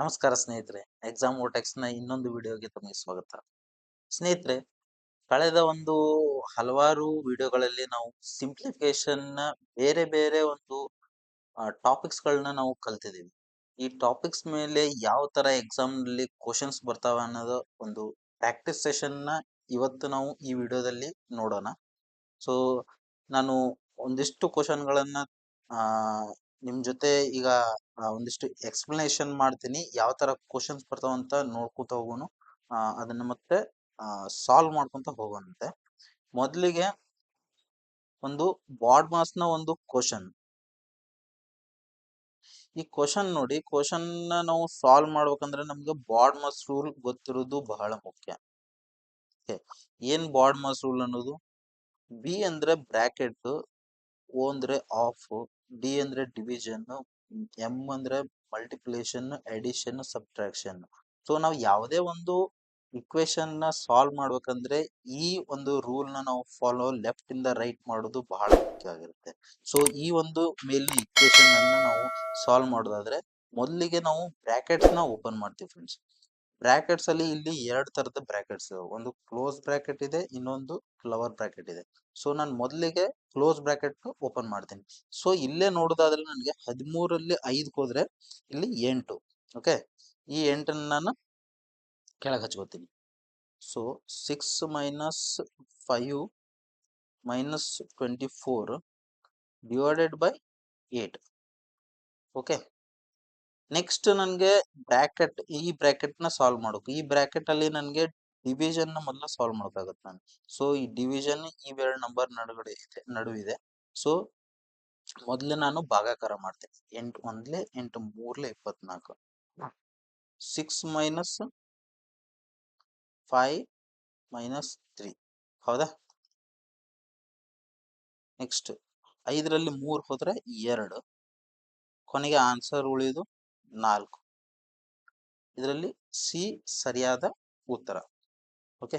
ನಮಸ್ಕಾರ ಸ್ನೇಹಿತರೆ. ಎಕ್ಸಾಮ್ ನ ಇನ್ನೊಂದು ವಿಡಿಯೋಗೆ ತಮಗೆ ಸ್ವಾಗತ. ಸ್ನೇಹಿತರೆ, ಕಳೆದ ಒಂದು ಹಲವಾರು ವಿಡಿಯೋಗಳಲ್ಲಿ ನಾವು ಸಿಂಪ್ಲಿಫಿಕೇಶನ್ನ ಬೇರೆ ಬೇರೆ ಒಂದು ಟಾಪಿಕ್ಸ್‌ಗಳನ್ನ ನಾವು ಕಲ್ತಿದ್ದೀವಿ. ಈ ಟಾಪಿಕ್ಸ್ ಮೇಲೆ ಯಾವ ತರ ಎಕ್ಸಾಮ್‌ನಲ್ಲಿ ಕ್ವೆಷನ್ಸ್ ಬರ್ತಾವೆ ಅನ್ನೋದು ಒಂದು ಪ್ರಾಕ್ಟೀಸ್ ಸೆಷನ್‌ನ ಇವತ್ತು ನಾವು ಈ ವಿಡಿಯೋದಲ್ಲಿ ನೋಡೋಣ. ಸೊ, ನಾನು ಒಂದಿಷ್ಟು ಕ್ವೆಷನ್‌ಗಳನ್ನ ಆ ನಿಮ್ ಜೊತೆ ಈಗ ಒಂದಿಷ್ಟು ಎಕ್ಸ್‌ಪ್ಲನೇಷನ್ ಮಾಡ್ತೀನಿ. ಯಾವ ತರ ಕ್ವೆಷನ್ಸ್ ಬರ್ತಾವಂತ ನೋಡ್ಕೊತ ಹೋಗೋನು. ಅದನ್ನ ಮತ್ತೆ ಸಾಲ್ವ್ ಮಾಡ್ಕೊಂತ ಹೋಗೋಣಂತೆ. ಮೊದಲಿಗೆ ಒಂದು ಬಾಡ್ ಮಾಸ್‌ನ ಒಂದು ಕ್ವೆಷನ್. ಈ ಕ್ವೆಷನ್ ನೋಡಿ, ಕ್ವೆಷನ್‌ನ ನಾವು ಸಾಲ್ವ್ ಮಾಡ್ಬೇಕಂದ್ರೆ ನಮ್ಗೆ ಬಾಡ್ ಮಾಸ್ ರೂಲ್ ಗೊತ್ತಿರೋದು ಬಹಳ ಮುಖ್ಯ. ಓಕೆ. ಏನ್ ಬಾಡ್ ಮಾಸ್ ರೂಲ್ ಅನ್ನೋದು? ಬಿ ಅಂದ್ರೆ ಬ್ರಾಕೆಟ್, ಓ ಅಂದ್ರೆ ಆಫ್, ಡಿ ಅಂದ್ರೆ ಡಿವಿಷನ್, ಎಂ ಅಂದ್ರೆ ಮಲ್ಟಿಪ್ಲಿಕೇಶನ್, ಅಡಿಷನ್, ಸಬ್ಟ್ರಾಕ್ಷನ್. ಸೊ ನಾವು ಯಾವುದೇ ಒಂದು ಇಕ್ವೇಶನ್ ನ ಸಾಲ್ವ್ ಮಾಡ್ಬೇಕಂದ್ರೆ ಈ ಒಂದು ರೂಲ್ ನ ನಾವು ಫಾಲೋ ಲೆಫ್ಟ್ ಇಂದ ರೈಟ್ ಮಾಡೋದು ಬಹಳ ಮುಖ್ಯ ಆಗಿರುತ್ತೆ. ಸೊ ಈ ಒಂದು ಮೇಲಿನ ಇಕ್ವೇಶನ್ ಅನ್ನ ನಾವು ಸಾಲ್ವ್ ಮಾಡೋದಾದ್ರೆ ಮೊದಲಿಗೆ ನಾವು ಬ್ರಾಕೆಟ್ಸ್ ನ ಓಪನ್ ಮಾಡ್ತೀವಿ ಫ್ರೆಂಡ್ಸ್. ಬ್ರಾಕೆಟ್ಸ್ ಅಲ್ಲಿ ಇಲ್ಲಿ ಎರಡು ತರದ ಬ್ರಾಕೆಟ್ಸ್ ಇದಾವೆ. ಒಂದು ಕ್ಲೋಸ್ ಬ್ರಾಕೆಟ್ ಇದೆ, ಇನ್ನೊಂದು ಲವರ್ ಬ್ರಾಕೆಟ್ ಇದೆ. ಸೊ ನಾನು ಮೊದಲಿಗೆ ಕ್ಲೋಸ್ ಬ್ರಾಕೆಟ್ ಓಪನ್ ಮಾಡ್ತೀನಿ. ಸೊ ಇಲ್ಲೇ ನೋಡೋದಾದ್ರೆ ನನಗೆ 13ರಲ್ಲಿ 5 ಹೋದ್ರೆ ಇಲ್ಲಿ 8. ಓಕೆ. ಈ 8 ನಾನು ಕೆಳಗೆ ಹಚ್ಕೋತೀನಿ. So 6 minus 5 minus 24 divided by 8. Okay. Next ನನಗೆ ಈ ಬ್ರಾಕೆಟ್ ನ ಸಾಲ್ವ್ ಮಾಡಬೇಕು. ಈ ಬ್ರಾಕೆಟ್ ಅಲ್ಲಿ ನನಗೆ ಡಿವಿಷನ್ ನ ಮೊದಲು ಸಾಲ್ವ್ ಮಾಡಬೇಕಾಗುತ್ತೆ ನಾನು. ಸೊ ಈ ಡಿವಿಷನ್ ಇವೆರಡು ನಂಬರ್ ನಡುವಿದೆ. ಸೊ ಮೊದಲು ನಾನು ಭಾಗಾಕಾರ ಮಾಡ್ತೇನೆ. 8 ಒಂದ್ಲೆ 8 ಮೂರ್ಲೆ 24. 6 ಮೈನಸ್ 5 ಮೈನಸ್ 3. ಹೌದಾ? ನೆಕ್ಸ್ಟ್ 5ರಲ್ಲಿ 3 ಹೋದ್ರೆ 2. ಕೊನೆಗೆ ಆನ್ಸರ್ ಉಳಿದು 4. ಇದರಲ್ಲಿ ಸಿ ಸರಿಯಾದ ಉತ್ತರ. ಓಕೆ.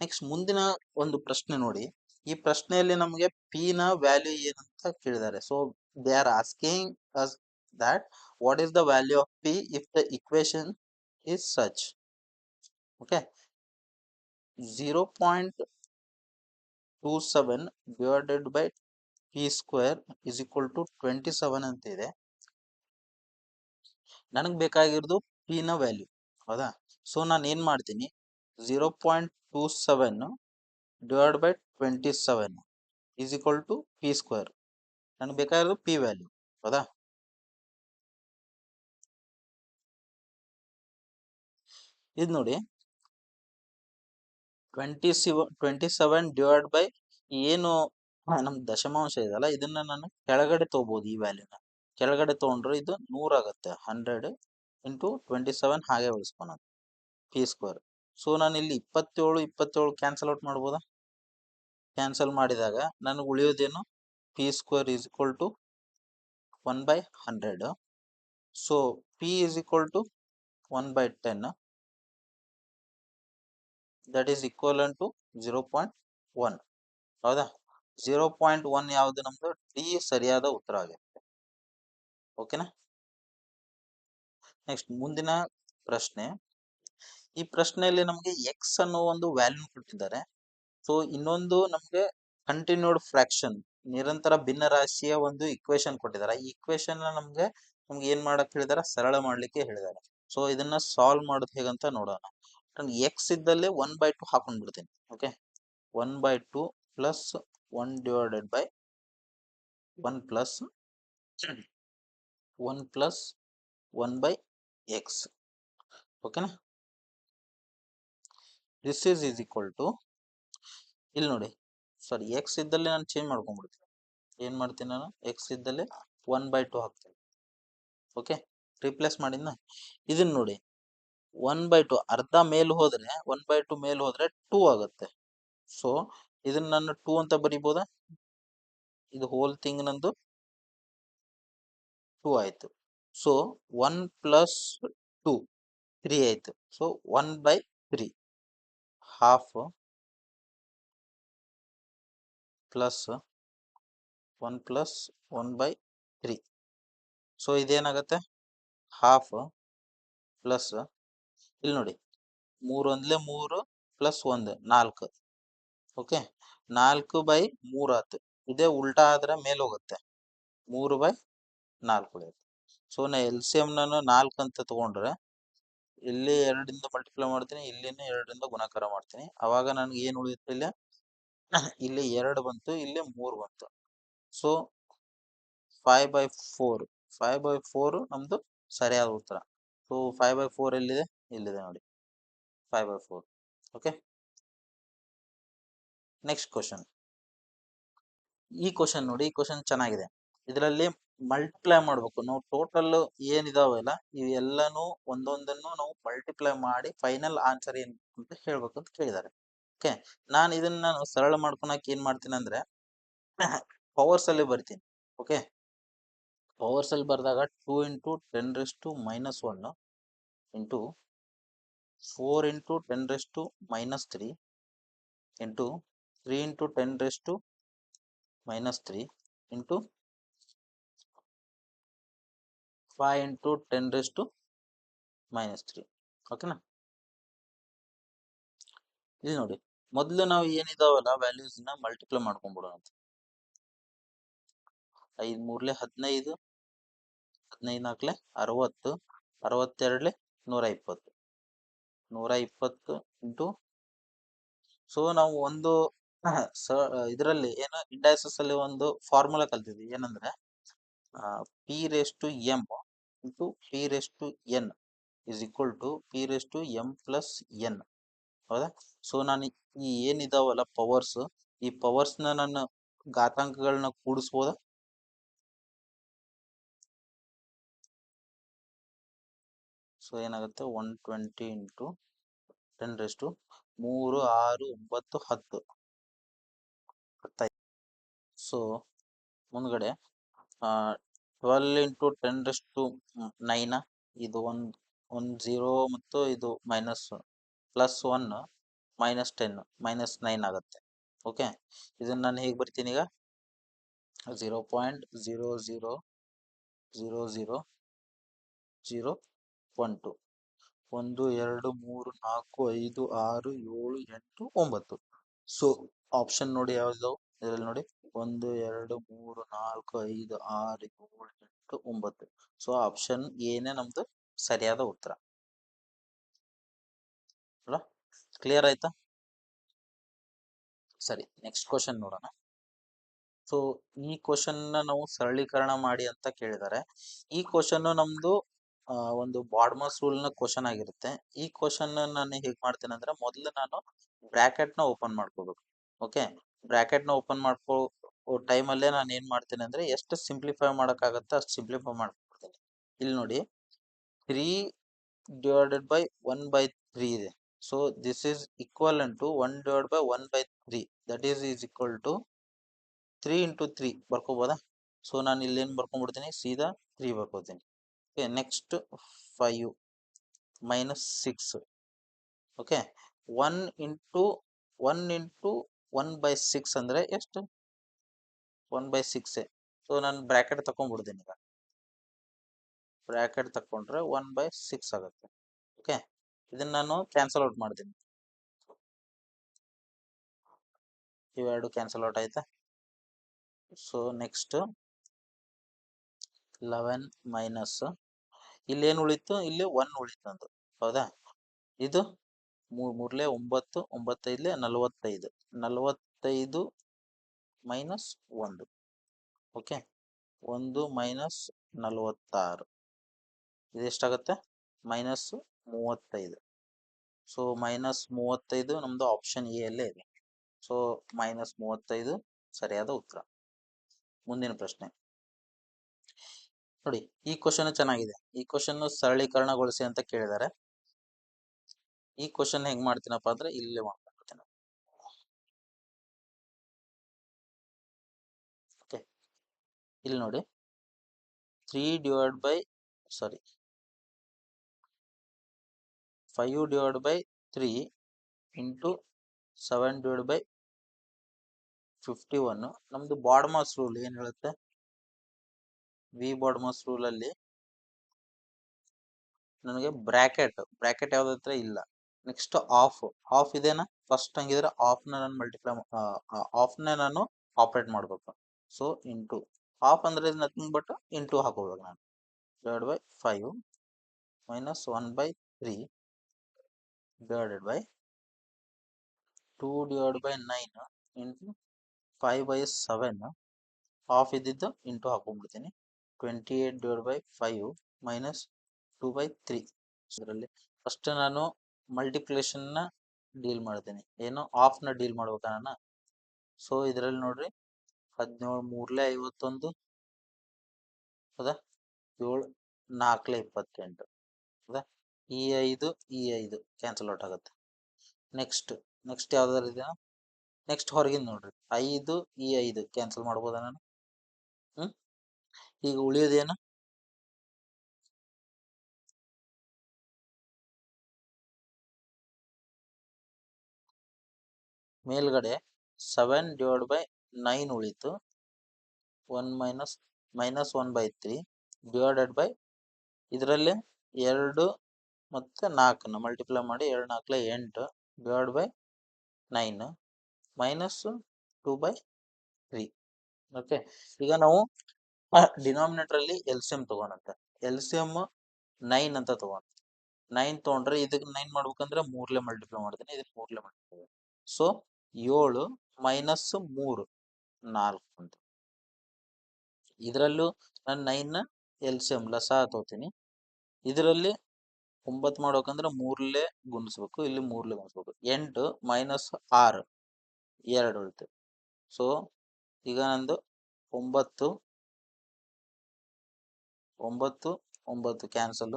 ನೆಕ್ಸ್ಟ್ ಮುಂದಿನ ಒಂದು ಪ್ರಶ್ನೆ ನೋಡಿ. ಈ ಪ್ರಶ್ನೆಯಲ್ಲಿ ನಮಗೆ ಪಿ ನ ವ್ಯಾಲ್ಯೂ ಏನಂತ ಕೇಳಿದ್ದಾರೆ. So they are asking us that what is the value of p if the equation is such. Okay. 0.27 divided by p square is equal to 27 ಅಂತ ಇದೆ. ನನಗೆ ಬೇಕಾಗಿರೋದು p ನ ವ್ಯಾಲ್ಯೂ. ಹೌದಾ? ಸೊ ನಾನು ಏನ್ ಮಾಡ್ತೀನಿ, 0.27 divided by 27 is equal to p square. ನನಗೆ ಬೇಕಾಗಿರೋದು p ವ್ಯಾಲ್ಯೂ. ಹೌದಾ? ಇದು ನೋಡಿ, 27 ಡಿವೈಡ್ ಬೈ ಏನು ನಮ್ ದಶಮಾಂಶ ಇದೆಯಲ್ಲ, ಇದನ್ನ ನಾನು ಕೆಳಗಡೆ ತಗೋಬಹುದು. ಈ ವ್ಯಾಲ್ಯೂನ ಕೆಳಗಡೆ ತಗೊಂಡ್ರೆ ಇದು 100 ಆಗುತ್ತೆ. 100 ಇಂಟು 27 ಹಾಗೆ ಉಳಿಸ್ಕೊಳೋದು ಪಿ ಸ್ಕ್ವೇರ್. ಸೊ ನಾನು ಇಲ್ಲಿ 27 ಕ್ಯಾನ್ಸಲ್ ಔಟ್ ಮಾಡ್ಬೋದಾ? ಕ್ಯಾನ್ಸಲ್ ಮಾಡಿದಾಗ ನನಗೆ ಉಳಿಯೋದೇನು, P square is equal to 1/100. So P is equal to 1/10. That is equal to 0.1. ಹೌದಾ? 0.1 ಯಾವ್ದು? ನಮ್ದು ಡಿ ಸರಿಯಾದ ಉತ್ತರ ಆಗುತ್ತೆ. ಓಕೆನಾ? ನೆಕ್ಸ್ಟ್ ಮುಂದಿನ ಪ್ರಶ್ನೆ. ಈ ಪ್ರಶ್ನೆಯಲ್ಲಿ ನಮಗೆ ಎಕ್ಸ್ ಅನ್ನೋ ಒಂದು ವ್ಯಾಲ್ಯೂ ಕೊಟ್ಟಿದ್ದಾರೆ. ಸೊ ಇನ್ನೊಂದು ನಮಗೆ ಕಂಟಿನ್ಯೂಡ್ ಫ್ರಾಕ್ಷನ್, ನಿರಂತರ ಭಿನ್ನರಾಶಿಯ ಒಂದು ಇಕ್ವೇಶನ್ ಕೊಟ್ಟಿದ್ದಾರೆ. ಈ ಇಕ್ವೇಶನ್ ನಮ್ಗೆ ಏನ್ ಮಾಡಕ್ ಹೇಳಿದಾರೆ, ಸರಳ ಮಾಡ್ಲಿಕ್ಕೆ ಹೇಳಿದ್ದಾರೆ. ಸೊ ಇದನ್ನ ಸಾಲ್ವ್ ಮಾಡೋದು ಹೇಗಂತ ನೋಡೋಣ. ಎಕ್ಸ್ ಇದ್ದಲ್ಲಿ 1/2 ಹಾಕೊಂಡ್ ಬಿಡ್ತೀನಿ. Okay. 1/2 plus 1 divided by 1 plus 1 plus 1/x. ಓಕೆನಾ? ದಿಸ್ ಈಸ್ ಈಕ್ವಲ್ ಟು, ಇಲ್ಲಿ ನೋಡಿ, ಸಾರಿ, ಎಕ್ಸ್ ಇದ್ದಲ್ಲಿ ನಾನು ಚೇಂಜ್ ಮಾಡ್ಕೊಂಡ್ಬಿಡ್ತೀನಿ. ಏನ್ ಮಾಡ್ತೀನಿ ನಾನು, ಎಕ್ಸ್ ಇದ್ದಲ್ಲಿ 1/2 ಹಾಕ್ತೀನಿ. ಓಕೆ. ರಿಪ್ಲೇಸ್ ಮಾಡಿದ್ನ. ಇದನ್ನ ನೋಡಿ, 1/2 ಅರ್ಧ ಮೇಲ್ ಹೋದ್ರೆ 1/2 ಮೇಲ್ ಹೋದ್ರೆ 2 ಆಗುತ್ತೆ. ಸೊ ಇದನ್ನ ನಾನು 2 ಅಂತ ಬರಿಬೋದಾ? ಇದು ಹೋಲ್ ಥಿಂಗ್ ನಂದು 2 ಆಯ್ತು. ಸೊ 1 ಪ್ಲಸ್ 2 3 ಆಯ್ತು. So 1/3 half plus 1 plus 1/3. So ಇದೇನಾಗತ್ತೆ, ಹಾಫ್ ಪ್ಲಸ್ ಇಲ್ಲಿ ನೋಡಿ 3 ಒಂದ್ಲೆ 3 ಪ್ಲಸ್ 1 4. ಓಕೆ, 4/3 ಆತು. ಇದೇ ಉಲ್ಟಾ ಆದ್ರೆ ಮೇಲೆ ಹೋಗುತ್ತೆ, 3/4 ಉಳಿಯುತ್ತೆ. ಸೊ ನಾ ಎಲ್ ಸಿ ಎಂ ನಾನು 4 ಅಂತ ತಗೊಂಡ್ರೆ ಇಲ್ಲಿ 2ರಿಂದ ಮಲ್ಟಿಪ್ಲೈ ಮಾಡ್ತೀನಿ, ಇಲ್ಲಿನೂ 2ರಿಂದ ಗುಣಾಕಾರ ಮಾಡ್ತೀನಿ. ಅವಾಗ ನನ್ಗೆ ಏನ್ ಉಳಿಯುತ್ತೆ ಇಲ್ಲಿ ಇಲ್ಲಿ 2 ಬಂತು, ಇಲ್ಲಿ 3 ಬಂತು. ಸೊ 5/4 5/4 ನಮ್ದು ಸರಿಯಾದ ಉತ್ತರ. ಸೊ 5/4 ಎಲ್ಲಿದೆ? ಇಲ್ಲಿದೆ ನೋಡಿ, 5/4. Okay, next question. ಈ ಕ್ವಶನ್ ನೋಡಿ, ಈ ಕ್ವಶನ್ ಚೆನ್ನಾಗಿದೆ. ಇದರಲ್ಲಿ ಮಲ್ಟಿಪ್ಲೈ ಮಾಡ್ಬೇಕು ನಾವು. ಟೋಟಲ್ ಏನಿದಾವಲ್ಲ ಇವೆಲ್ಲಾನು ಒಂದೊಂದನ್ನು ನಾವು ಮಲ್ಟಿಪ್ಲೈ ಮಾಡಿ ಫೈನಲ್ ಆನ್ಸರ್ ಏನ್ ಅಂತ ಹೇಳ್ಬೇಕು ಅಂತ ಕೇಳಿದ್ದಾರೆ. ಓಕೆ, ನಾನು ಇದನ್ನ ಸರಳ ಮಾಡ್ಕೊಳಕ್ ಏನ್ ಮಾಡ್ತೀನಿ ಅಂದ್ರೆ ಪವರ್ಸ್ ಅಲ್ಲಿ ಬರ್ತೀನಿ. ಓಕೆ, ಪವರ್ಸ್ ಅಲ್ಲಿ ಬರ್ದಾಗ 2 × 10⁻⁻1 ಇಂಟು 4 × 10⁻³ ಇಂಟು 3 × 10⁻³ ಇಂಟು 5 × 10⁻³ ಓಕೆನಾ. ಇಲ್ಲಿ ನೋಡಿ, ಮೊದಲು ನಾವು ಏನಿದಾವಲ್ಲ ವ್ಯಾಲ್ಯೂಸ್ ನ ಮಲ್ಟಿಪ್ಲೈ ಮಾಡ್ಕೊಂಡ್ಬಿಡೋಣ. 5 × 3 = 15, 15 × 4 = 60, 62 = 120, 120 ಇಂಟು. ಸೊ ನಾವು ಒಂದು ಇದರಲ್ಲಿ ಏನು ಇಂಡೈಸಸ್ ಅಲ್ಲಿ ಒಂದು ಫಾರ್ಮುಲಾ ಕಲ್ತಿದ್ವಿ, ಏನಂದ್ರೆ P⁻m into P⁻n is equal to P⁻m+n. ಹೌದಾ? ಸೊ ನಾನು ಈ ಏನಿದಾವಲ್ಲ ಪವರ್ಸ್, ಈ ಪವರ್ಸ್ ನ ನಾನು ಘಾತಾಂಕಗಳನ್ನ ಕೂಡಿಸ್ಬೋದಾ? ಸೊ ಏನಾಗುತ್ತೆ, 120 ಇಂಟು 10⁻³ 3, 6, 9, 10. ಸೊ ಮುಂದ್ಗಡೆ 12 ಇಂಟು 10⁻⁹ ಇದು ಒಂದು 0 ಮತ್ತು ಇದು ಮೈನಸ್ +1 -10 -9 ಆಗುತ್ತೆ. ಓಕೆ, ಇದನ್ನ ನಾನು ಹೇಗೆ ಬರ್ತೀನಿ ಈಗ? 0.00000012 1, 2, 3, 4, 5, 6, 7, 8, 9. ಸೊ ಆಪ್ಷನ್ ನೋಡಿ ಯಾವ್ದು ಇದರಲ್ಲಿ ನೋಡಿ, 1, 2, 3, 4, 5, 6, 7, 8, 9. ಸೊ ಆಪ್ಷನ್ ಏನೇ ನಮ್ದು ಸರಿಯಾದ ಉತ್ತರ ಅಲ್ಲ. ಕ್ಲಿಯರ್ ಆಯ್ತಾ? ಸರಿ, ನೆಕ್ಸ್ಟ್ ಕ್ವಶನ್ ನೋಡೋಣ. ಸೊ ಈ ಕ್ವಶನ್ ನಾವು ಸರಳೀಕರಣ ಮಾಡಿ ಅಂತ ಕೇಳಿದ್ದಾರೆ. ಈ ಕ್ವಶನ್ ನಮ್ದು ಒಂದು ಬಾಡ್ಮಸ್ ರೂಲ್ ನ ಕ್ವಶನ್ ಆಗಿರುತ್ತೆ. ಈ ಕ್ವಶನ್ ನಾನು ಹೇಗ್ ಮಾಡ್ತೇನೆ ಅಂದ್ರೆ, ಮೊದಲು ನಾನು ಬ್ರಾಕೆಟ್ ನ ಓಪನ್ ಮಾಡ್ಕೋಬೇಕು. ಓಕೆ, ಬ್ರಾಕೆಟ್ ನ ಓಪನ್ ಮಾಡ್ಕೋ ಟೈಮ್ ಅಲ್ಲೇ ನಾನು ಏನ್ ಮಾಡ್ತೇನೆ ಅಂದ್ರೆ, ಎಷ್ಟು ಸಿಂಪ್ಲಿಫೈ ಮಾಡಕ್ಕಾಗತ್ತೆ ಅಷ್ಟು ಸಿಂಪ್ಲಿಫೈ ಮಾಡ್ಕೊಡ್ತೇನೆ. ಇಲ್ಲಿ ನೋಡಿ, 3/1/3 ಇದೆ. So this is equal to 1/1/3, that is equal to 3 × 3 ಬರ್ಕೋಬೋದಾ? ಸೊ ನಾನು ಇಲ್ಲಿ ಏನ್ ಬರ್ಕೊಂಡ್ಬಿಡ್ತೀನಿ, ಸೀದಾ 3 ಬರ್ಕೋತೀನಿ. Okay, next 5 -6. ಓಕೆ, 1 × 1/6 ಅಂದ್ರೆ ಎಷ್ಟು? 1/6. ಸೊ ನಾನು ಬ್ರಾಕೆಟ್ ತಕೊಂಡ್ಬಿಡ್ತೀನಿ. ಈಗ ಬ್ರಾಕೆಟ್ ತಕೊಂಡ್ರೆ 1/6 ಆಗುತ್ತೆ. ಓಕೆ, ಇದನ್ನ ನಾನು ಕ್ಯಾನ್ಸಲ್ ಔಟ್ ಮಾಡ್ತೀನಿ. ಇವೆರಡು ಕ್ಯಾನ್ಸಲ್ ಔಟ್ ಆಯ್ತಾ? ಸೊ ನೆಕ್ಸ್ಟ್ 11 ಮೈನಸ್ ಇಲ್ಲಿ ಏನು ಉಳಿತು, ಇಲ್ಲಿ 1 ಉಳಿತು ಅಂತ. ಹೌದಾ? ಇದು 3 × 3 = 9, 9 × 5 = 45, 45 ಮೈನಸ್ 1. Okay, 1 minus 46, ಇದೆಷ್ಟಾಗುತ್ತೆ? -35. ಸೊ -35 ನಮ್ದು ಆಪ್ಷನ್ ಎ ಅಲ್ಲೇ ಇದೆ. ಸೊ -35 ಸರಿಯಾದ ಉತ್ತರ. ಮುಂದಿನ ಪ್ರಶ್ನೆ ನೋಡಿ, ಈ ಕ್ವಶನ್ ಚೆನ್ನಾಗಿದೆ. ಈ ಕ್ವಶನ್ ಸರಳೀಕರಣಗೊಳಿಸಿ ಅಂತ ಕೇಳಿದ್ದಾರೆ. ಈ ಕ್ವಶನ್ ಹೆಂಗ್ ಮಾಡ್ತೀನಪ್ಪ ಅಂದ್ರೆ, ಇಲ್ಲೇ ಮಾಡ್ಕೊಂಡ್ಬಿಡ್ತೀನಿ. ಓಕೆ, ಇಲ್ಲಿ ನೋಡಿ, 5/3 ಇಂಟು 7/51 ನಮ್ದು ಬಾಡ್ಮಾಸ್ ರೂಲ್ ಏನ್ ಹೇಳುತ್ತೆ? ವಿ ಬಾಡ್ಮಾಸ್ ರೂಲ್ ಅಲ್ಲಿ ನನಗೆ ಬ್ರಾಕೆಟ್ ಯಾವ್ದತ್ರ ಇಲ್ಲ. ನೆಕ್ಸ್ಟ್ ಆಫ್ ಇದೇನಾ, ಫಸ್ಟ್ ಹಂಗಿದ್ರೆ ಆಫ್ನ ನಾನು ಆಪರೇಟ್ ಮಾಡ್ಬೇಕು. ಸೊ ಇಂಟು ಆಫ್ ಅಂದ್ರೆ ನಥಿಂಗ್ ಬಟ್ ಇಂಟು ಹಾಕೋಬೇಕು ನಾನು. Divide by 5 minus 1/3 divided by 2 divide by 9 into 5/7 of ಇದ್ದಿದ್ದು ಇಂಟು ಹಾಕೊಂಡ್ಬಿಡ್ತೀನಿ. 28 divide by 5 minus 2/3. ಇದರಲ್ಲಿ ಫಸ್ಟ್ ನಾನು ಮಲ್ಟಿಪ್ಲಿಕೇಶನ್ ನ ಡೀಲ್ ಮಾಡ್ತೀನಿ, ಏನು ಆಫ್ ನ ಡೀಲ್ ಮಾಡ್ಬೇಕಾ ನಾನು. ಸೊ ಇದರಲ್ಲಿ ನೋಡ್ರಿ 17 3 51 ಹೌದಾ, 7 4 28 ಹೌದಾ. ಈ 5 ಕ್ಯಾನ್ಸಲ್ ಔಟ್ ಆಗುತ್ತೆ. ನೆಕ್ಸ್ಟ್ ಯಾವ್ದಾದ್ರು ಇದೆಯಾ, ನೆಕ್ಸ್ಟ್ ಹೊರಗಿಂದ ನೋಡ್ರಿ 5 ಕ್ಯಾನ್ಸಲ್ ಮಾಡ್ಬೋದಾ ನಾನು. ಈಗ ಉಳಿಯೋದೇನು, ಮೇಲ್ಗಡೆ 7 ಡಿವೈಡ್ ಬೈ 9 ಉಳಿತು. 1 ಮೈನಸ್ 1/3 ಡಿವೈಡೆಡ್ ಬೈ ಇದರಲ್ಲಿ 2 ಮತ್ತೆ 4 ಮಲ್ಟಿಪ್ಲೈ ಮಾಡಿ 2 4 8 ಡಿವೈಡ್ ಬೈ 9 ಮೈನಸ್ 2/3. ಓಕೆ, ಈಗ ನಾವು ಡಿನಾಮಿನೇಟರ್ ಅಲ್ಲಿ LCM ತಗೋಣಂತ. LCM 9 ಅಂತ ತಗೋಣ. 9 ತಗೊಂಡ್ರೆ ಇದಕ್ಕೆ 9 ಮಾಡ್ಬೇಕಂದ್ರೆ 3 ಮಲ್ಟಿಪ್ಲೈ ಮಾಡ್ತೀನಿ, ಇದಕ್ಕೆ 3 ಮಲ್ಟಿಪ್ಲೈ. ಸೊ 7 ಮೈನಸ್ 3 4 ಅಂತ. ಇದರಲ್ಲೂ ನಾನು 9 LCM ಲಸ ತಗೋತೀನಿ. ಇದರಲ್ಲಿ 9 ಮಾಡ್ಬೇಕಂದ್ರೆ 3 ಗುಣಿಸ್ಬೇಕು, ಇಲ್ಲಿ 3 ಗುಣಿಸ್ಬೇಕು. 8 ಮೈನಸ್ 6 2 ಉಳಿತು. ಸೊ ಈಗ ನಂದು 9 ಕ್ಯಾನ್ಸಲ್,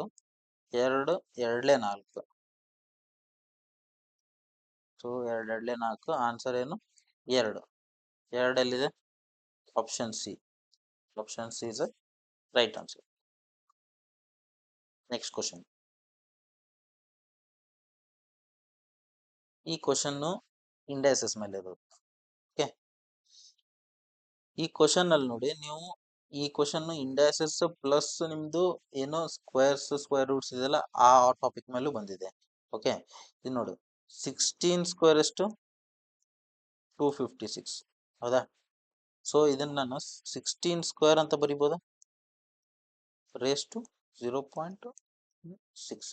2 2 4. ಸೊ 2 2 4, ಆನ್ಸರ್ ಏನು 2. 2 ಎಲ್ಲಿದೆ, option C is right answer. Next question. ಈ ಕ್ವಶನ್ ಇಂಡೈಸಸ್ ಮೇಲೆ ಇರೋದು. ಓಕೆ, ಈ ಕ್ವಶನ್ ಅಲ್ಲಿ ನೋಡಿ ನೀವು, ಈ ಕ್ವಶನ್ ಇಂಡೈಸಸ್ ಪ್ಲಸ್ ನಿಮ್ದು ಏನೋ ಸ್ಕ್ವೇರ್ ರೂಟ್ಸ್ ಇದೆಲ್ಲ ಆ ಟಾಪಿಕ್ ಮೇಲೂ ಬಂದಿದೆ. ಓಕೆ, ಇದು ನೋಡು 16 ಸ್ಕ್ವೇರ್ ಎಷ್ಟು 256 ಹೌದಾ. ಸೊ ಇದನ್ನ ನಾನು 16 ಸ್ಕ್ವೇರ್ ಅಂತ ಬರಿಬೋದಾ, ರೇಸ್ ಟು 0.6.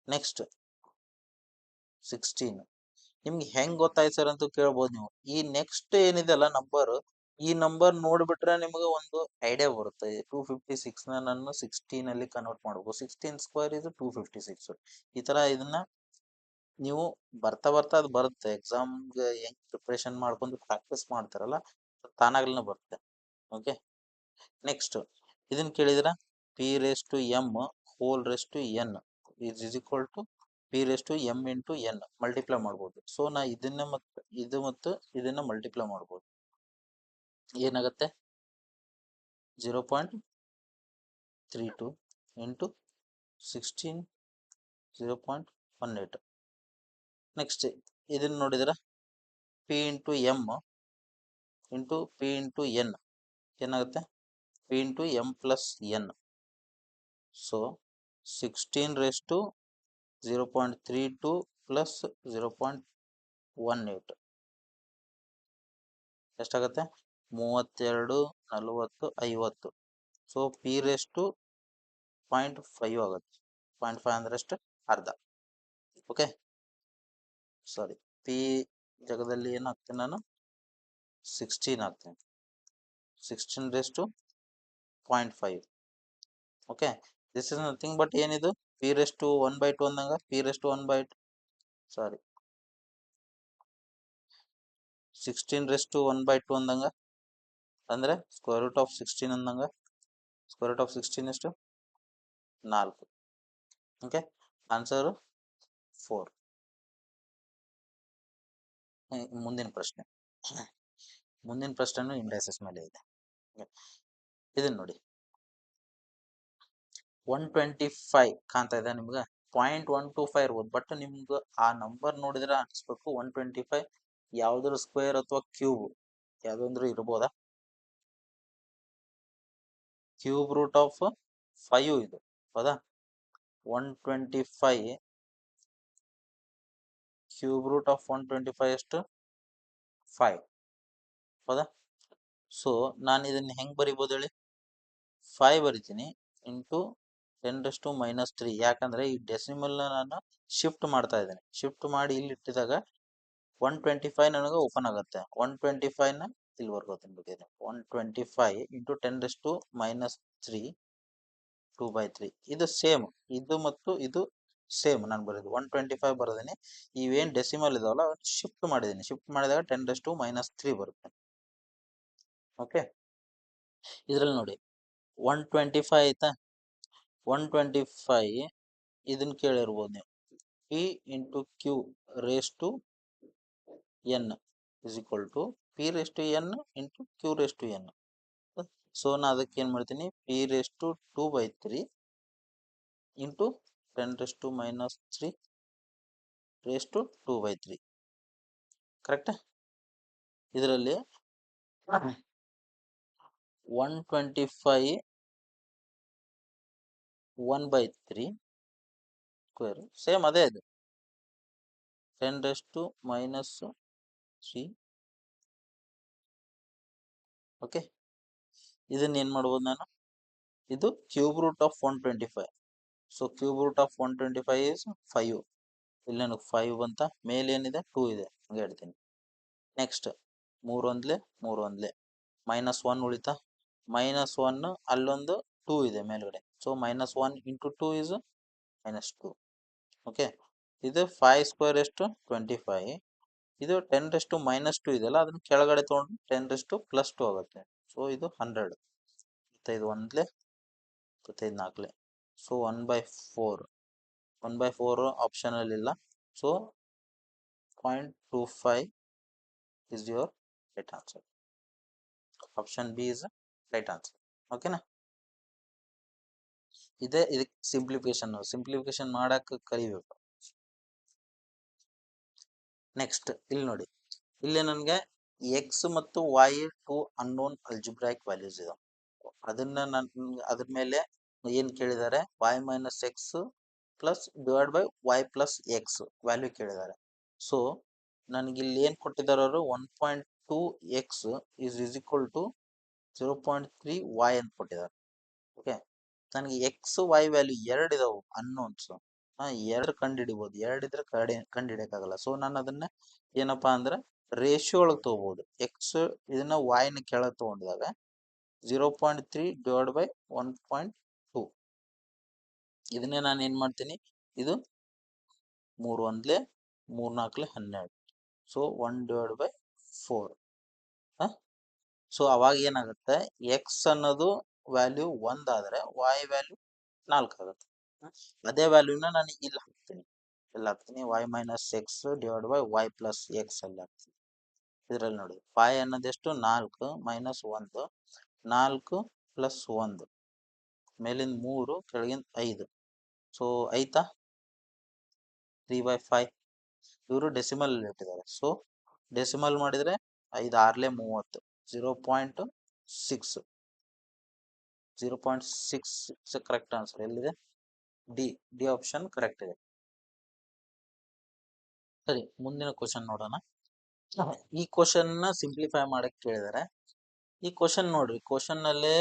ನೆಕ್ಸ್ಟ್ 16 ನಿಮ್ಗೆ ಹೆಂಗ್ ಗೊತ್ತಾಯ್ತು ಸರ್ ಅಂತ ಕೇಳ್ಬೋದು ನೀವು. ಈ ನೆಕ್ಸ್ಟ್ ಏನಿದೆ ಅಲ್ಲ ನಂಬರ್, ಈ ನಂಬರ್ ನೋಡ್ಬಿಟ್ರೆ ನಿಮಗೆ ಒಂದು ಐಡಿಯಾ ಬರುತ್ತೆ. 256 ನಾನು 16 ಅಲ್ಲಿ ಕನ್ವರ್ಟ್ ಮಾಡ್ಬೋದು. 16 ಸ್ಕ್ವೇರ್ ಇದು 256. ಈ ತರ ಇದನ್ನ ನೀವು ಬರ್ತಾ ಅದು ಬರುತ್ತೆ. ಎಕ್ಸಾಮ್ಗೆ ಹೆಂಗ್ ಪ್ರಿಪರೇಷನ್ ಮಾಡ್ಕೊಂಡು ಪ್ರಾಕ್ಟೀಸ್ ಮಾಡ್ತಾರಲ್ಲ, ತಾನಾಗ್ಲೂ ಬರುತ್ತೆ. ಓಕೆ, ನೆಕ್ಸ್ಟ್ ಇದನ್ನ ಕೇಳಿದ್ರ P⁻m whole raise to n is equal to P⁻m into n multiply ಮಾಡ್ಬೋದು. ಸೊ ನಾ ಇದನ್ನ ಮತ್ತು ಇದನ್ನ ಮಲ್ಟಿಪ್ಲೈ ಮಾಡ್ಬೋದು. ಏನಾಗುತ್ತೆ 0.32 ಇಂಟು 16 0.18. ನೆಕ್ಸ್ಟ್ ಇದನ್ನ ನೋಡಿದ್ರ P into m into P into n ಏನಾಗುತ್ತೆ P into m plus n. So 16 raise to 0.32 plus 0.18 ಎಷ್ಟಾಗುತ್ತೆ 32 40 50. ಸೊ P⁻⁵ ಆಗುತ್ತೆ. 0.5 ಅಂದ್ರೆ ಎಷ್ಟು, ಅರ್ಧ. ಓಕೆ, ಸಾರಿ, P ಜಾಗದಲ್ಲಿ ಏನು ಹಾಕ್ತೀನಿ ನಾನು 16 ಹಾಕ್ತೀನಿ. 16 raise to 0.5. Okay, this is nothing but ಏನಿದು P⁻1/2 ಅಂದಂಗ, ಸಾರಿ 16 ಅಂದಂಗ, ಅಂದ್ರೆ ಸ್ಕ್ವೇರ್ ರೂಟ್ ಆಫ್ 16 ಅಂದಂಗ. ಸ್ಕ್ವೇರ್ ರೂಟ್ ಆಫ್ 16 ಎಷ್ಟು 4. Okay, answer 4. ಮುಂದಿನ ಪ್ರಶ್ನೆ ಇಂಡೈಸಸ್ ಮೇಲೆ ಇದೆ. ಇದನ್ನ ನೋಡಿ 125 ಕಾಣ್ತಾ ಇದೆ ನಿಮ್ಗೆ. 0.125 ಇರ್ಬೋದು, ಬಟ್ ನಿಮ್ಗೆ ಆ ನಂಬರ್ ನೋಡಿದ್ರೆ ಅನ್ಸ್ಬೇಕು 125 ಯಾವ್ದ್ರ ಸ್ಕ್ವೇರ್ ಅಥವಾ ಕ್ಯೂಬ್ ಯಾವ್ದಂದ್ರು ಇರ್ಬೋದಾ. ಕ್ಯೂಬ್ ರೂಟ್ ಆಫ್ 5 ಇದು ಹೌದಾ. 125 ಕ್ಯೂಬ್ ರೂಟ್ ಆಫ್ 125 ಎಷ್ಟು 5 ಹೌದಾ. ಸೊ ನಾನು ಇದನ್ನ ಹೆಂಗ್ ಬರಿಬೋದು ಹೇಳಿ, 5 ಬರಿತೀನಿ ಇಂಟು 10⁻³ ಯಾಕಂದ್ರೆ ಈ ಡೆಸಿಮಲ್ ನಾನು ಶಿಫ್ಟ್ ಮಾಡ್ತಾ ಇದ್ದೇನೆ. ಶಿಫ್ಟ್ ಮಾಡಿ ಇಲ್ಲಿ ಇಟ್ಟಿದಾಗ 125 ನನಗೆ ಓಪನ್ ಆಗುತ್ತೆ. 125 ನ ಇಲ್ಲಿ ಬರ್ಕೋತೀನಿ ಬೇಕಿದ್ರೆ 125 ಇಂಟು 10⁻³ 2/3 ಇದು ಸೇಮ್, ಇದು ಮತ್ತು ಇದು ಸೇಮ್ ನಾನು ಬರೆದು 125 ಬರೆದೇನೆ. ಇವೇನ್ ಡೆಸಿಮಲ್ ಇದಾವಲ್ಲ ಶಿಫ್ಟ್ ಮಾಡಿದ್ದೀನಿ. ಶಿಫ್ಟ್ ಮಾಡಿದಾಗ 10⁻³ ಬರುತ್ತೆ. ಓಕೆ, ಇದ್ರಲ್ಲಿ ನೋಡಿ 125 ಆಯ್ತಾ. 125 ಇದನ್ನ ಕೇಳಿರ್ಬೋದು ನೀವು, P into Q raise to N is equal to P raise to N into Q raise to N. So ನಾ ಅದಕ್ಕೆ ಏನ್ ಮಾಡ್ತೀನಿ, P raise to 2/3 into 10⁻³ raise to 2/3 correct. ಇದರಲ್ಲಿ 125 1/3 ಸ್ಕ್ವೇರ್ ಸೇಮ್ ಅದೇ ಇದೆ 10⁻³ ಓಕೆ. ಇದನ್ನ ಏನ್ ಮಾಡ್ಬೋದು ನಾನು, ಇದು cube root of 125. So cube root of 125 is 5. ಇಲ್ಲಿ ನನಗೆ 5 ಬಂತ, ಮೇಲೆ ಏನಿದೆ 2 ಇದೆ ಹಂಗೆ ಹೇಳ್ತೀನಿ. ನೆಕ್ಸ್ಟ್ 3 ಒಂದ್ಲೆ 3 ಒಂದ್ಲೆ -1 ಉಳಿತಾ, -1 ಅಲ್ಲೊಂದು 2 ಇದೆ ಮೇಲ್ಗಡೆ. So -1 into 2 is -2. ಓಕೆ, ಇದು 5 ಸ್ಕ್ವೇರ್ ಎಷ್ಟು 25. ಇದು 10⁻² ಇದೆಯಲ್ಲ ಅದನ್ನ ಕೆಳಗಡೆ ತಗೊಂಡು 10⁻+2 ಆಗುತ್ತೆ. ಸೊ ಇದು 100. 25 ಒಂದ್ಲೆ 25 ನಾಲ್ಕಲೆ. ಸೊ 1/4. 1/4 ಆಪ್ಷನ್ ಅಲ್ಲಿ ಇಲ್ಲ. So 0.25 is your right answer. Option B is right answer. ಓಕೆನಾ. ಇದೇ ಇದಕ್ಕೆ ಸಿಂಪ್ಲಿಫಿಕೇಶನ್ ಮಾಡಕ್ ಕಲಿಬೇಕು. ನೆಕ್ಸ್ಟ್ ಇಲ್ಲಿ ನೋಡಿ, ಇಲ್ಲಿ ನನಗೆ ಎಕ್ಸ್ ಮತ್ತು ವೈ 2 ಅನ್ನೋನ್ ಅಲ್ಜಿಬ್ರಾಯಿಕ್ ವ್ಯಾಲ್ಯೂಸ್ ಇದಾವೆ. ಅದನ್ನ ಅದ್ರ ಮೇಲೆ ಏನ್ ಕೇಳಿದ್ದಾರೆ, y - x plus divide by y plus X value ಕೇಳಿದ್ದಾರೆ. ಸೊ ನನಗೆ ಇಲ್ಲಿ ಏನ್ ಕೊಟ್ಟಿದ್ದಾರೆ ಅವರು 1.2x is equal to 0.3y ಅಂತ ಕೊಟ್ಟಿದ್ದಾರೆ. ಓಕೆ, ನನಗೆ ಎಕ್ಸ್ ವೈ ವ್ಯಾಲ್ಯೂ 2 ಇದಾವು ಅನ್ನೋನ್ಸ್. ಎರಡು ಕಂಡು ಹಿಡಿಬಹುದು, 2 ಇದ್ರೆ ಕಂಡು ಹಿಡಿಯಕ್ಕಾಗಲ್ಲ. ಸೊ ನಾನು ಅದನ್ನ ಏನಪ್ಪಾ ಅಂದ್ರೆ ರೇಷಿಯೋ ಒಳಗೆ ತಗೋಬಹುದು. ಎಕ್ಸ್ ಇದನ್ನ y ನ ಕೆಳಗೆ ತಗೊಂಡಾಗ 0.3 ಡಿವೈಡ್ ಬೈ 1.2. ಇದನ್ನೇ ನಾನು ಏನ್ ಮಾಡ್ತೀನಿ, ಇದು 3 ಒಂದ್ಲೆ 3 ನಾಲ್ಕಲೆ 12. ಸೊ 1/4. ಸೊ ಅವಾಗ ಏನಾಗುತ್ತೆ, ಎಕ್ಸ್ ಅನ್ನೋದು ವ್ಯಾಲ್ಯೂ 1 ಆದ್ರೆ y ವ್ಯಾಲ್ಯೂ 4 ಆಗುತ್ತೆ. ಅದೇ ವ್ಯಾಲ್ಯೂನ ನಾನು ಇಲ್ಲಿ ಹಾಕ್ತೀನಿ, y - x divide by y plus X ಅಲ್ಲಿ ಹಾಕ್ತೀನಿ. ಇದ್ರಲ್ಲಿ ನೋಡಿ 5 ಅನ್ನೋದೆಷ್ಟು 4 -1, 4 ಪ್ಲಸ್ 1 ಮೇಲಿಂದ 3 ಕೆಳಗಿಂದ 5. ಸೊ ಆಯ್ತಾ 3/5. ಇವರು ಡೆಸಿಮಲ್ ಇಟ್ಟಿದ್ದಾರೆ. ಸೊ ಡೆಸಿಮಲ್ ಮಾಡಿದ್ರೆ 5 6ಲೆ 30. 0.6 ಕರೆಕ್ಟ್ ಆನ್ಸರ್ ಎಲ್ಲಿದೆ, ಡಿ ಆಪ್ಷನ್ ಕರೆಕ್ಟ್ ಇದೆ. ಸರಿ, ಮುಂದಿನ ಕ್ವಶನ್ ನೋಡೋಣ. ಈ ಕ್ವಶನ್ ನ ಸಿಂಪ್ಲಿಫೈ ಮಾಡಕ್ ಕೇಳಿದಾರೆ. ಈ ಕ್ವಶನ್ ನೋಡ್ರಿ, ಕ್ವಶನ್ ನಲ್ಲಿ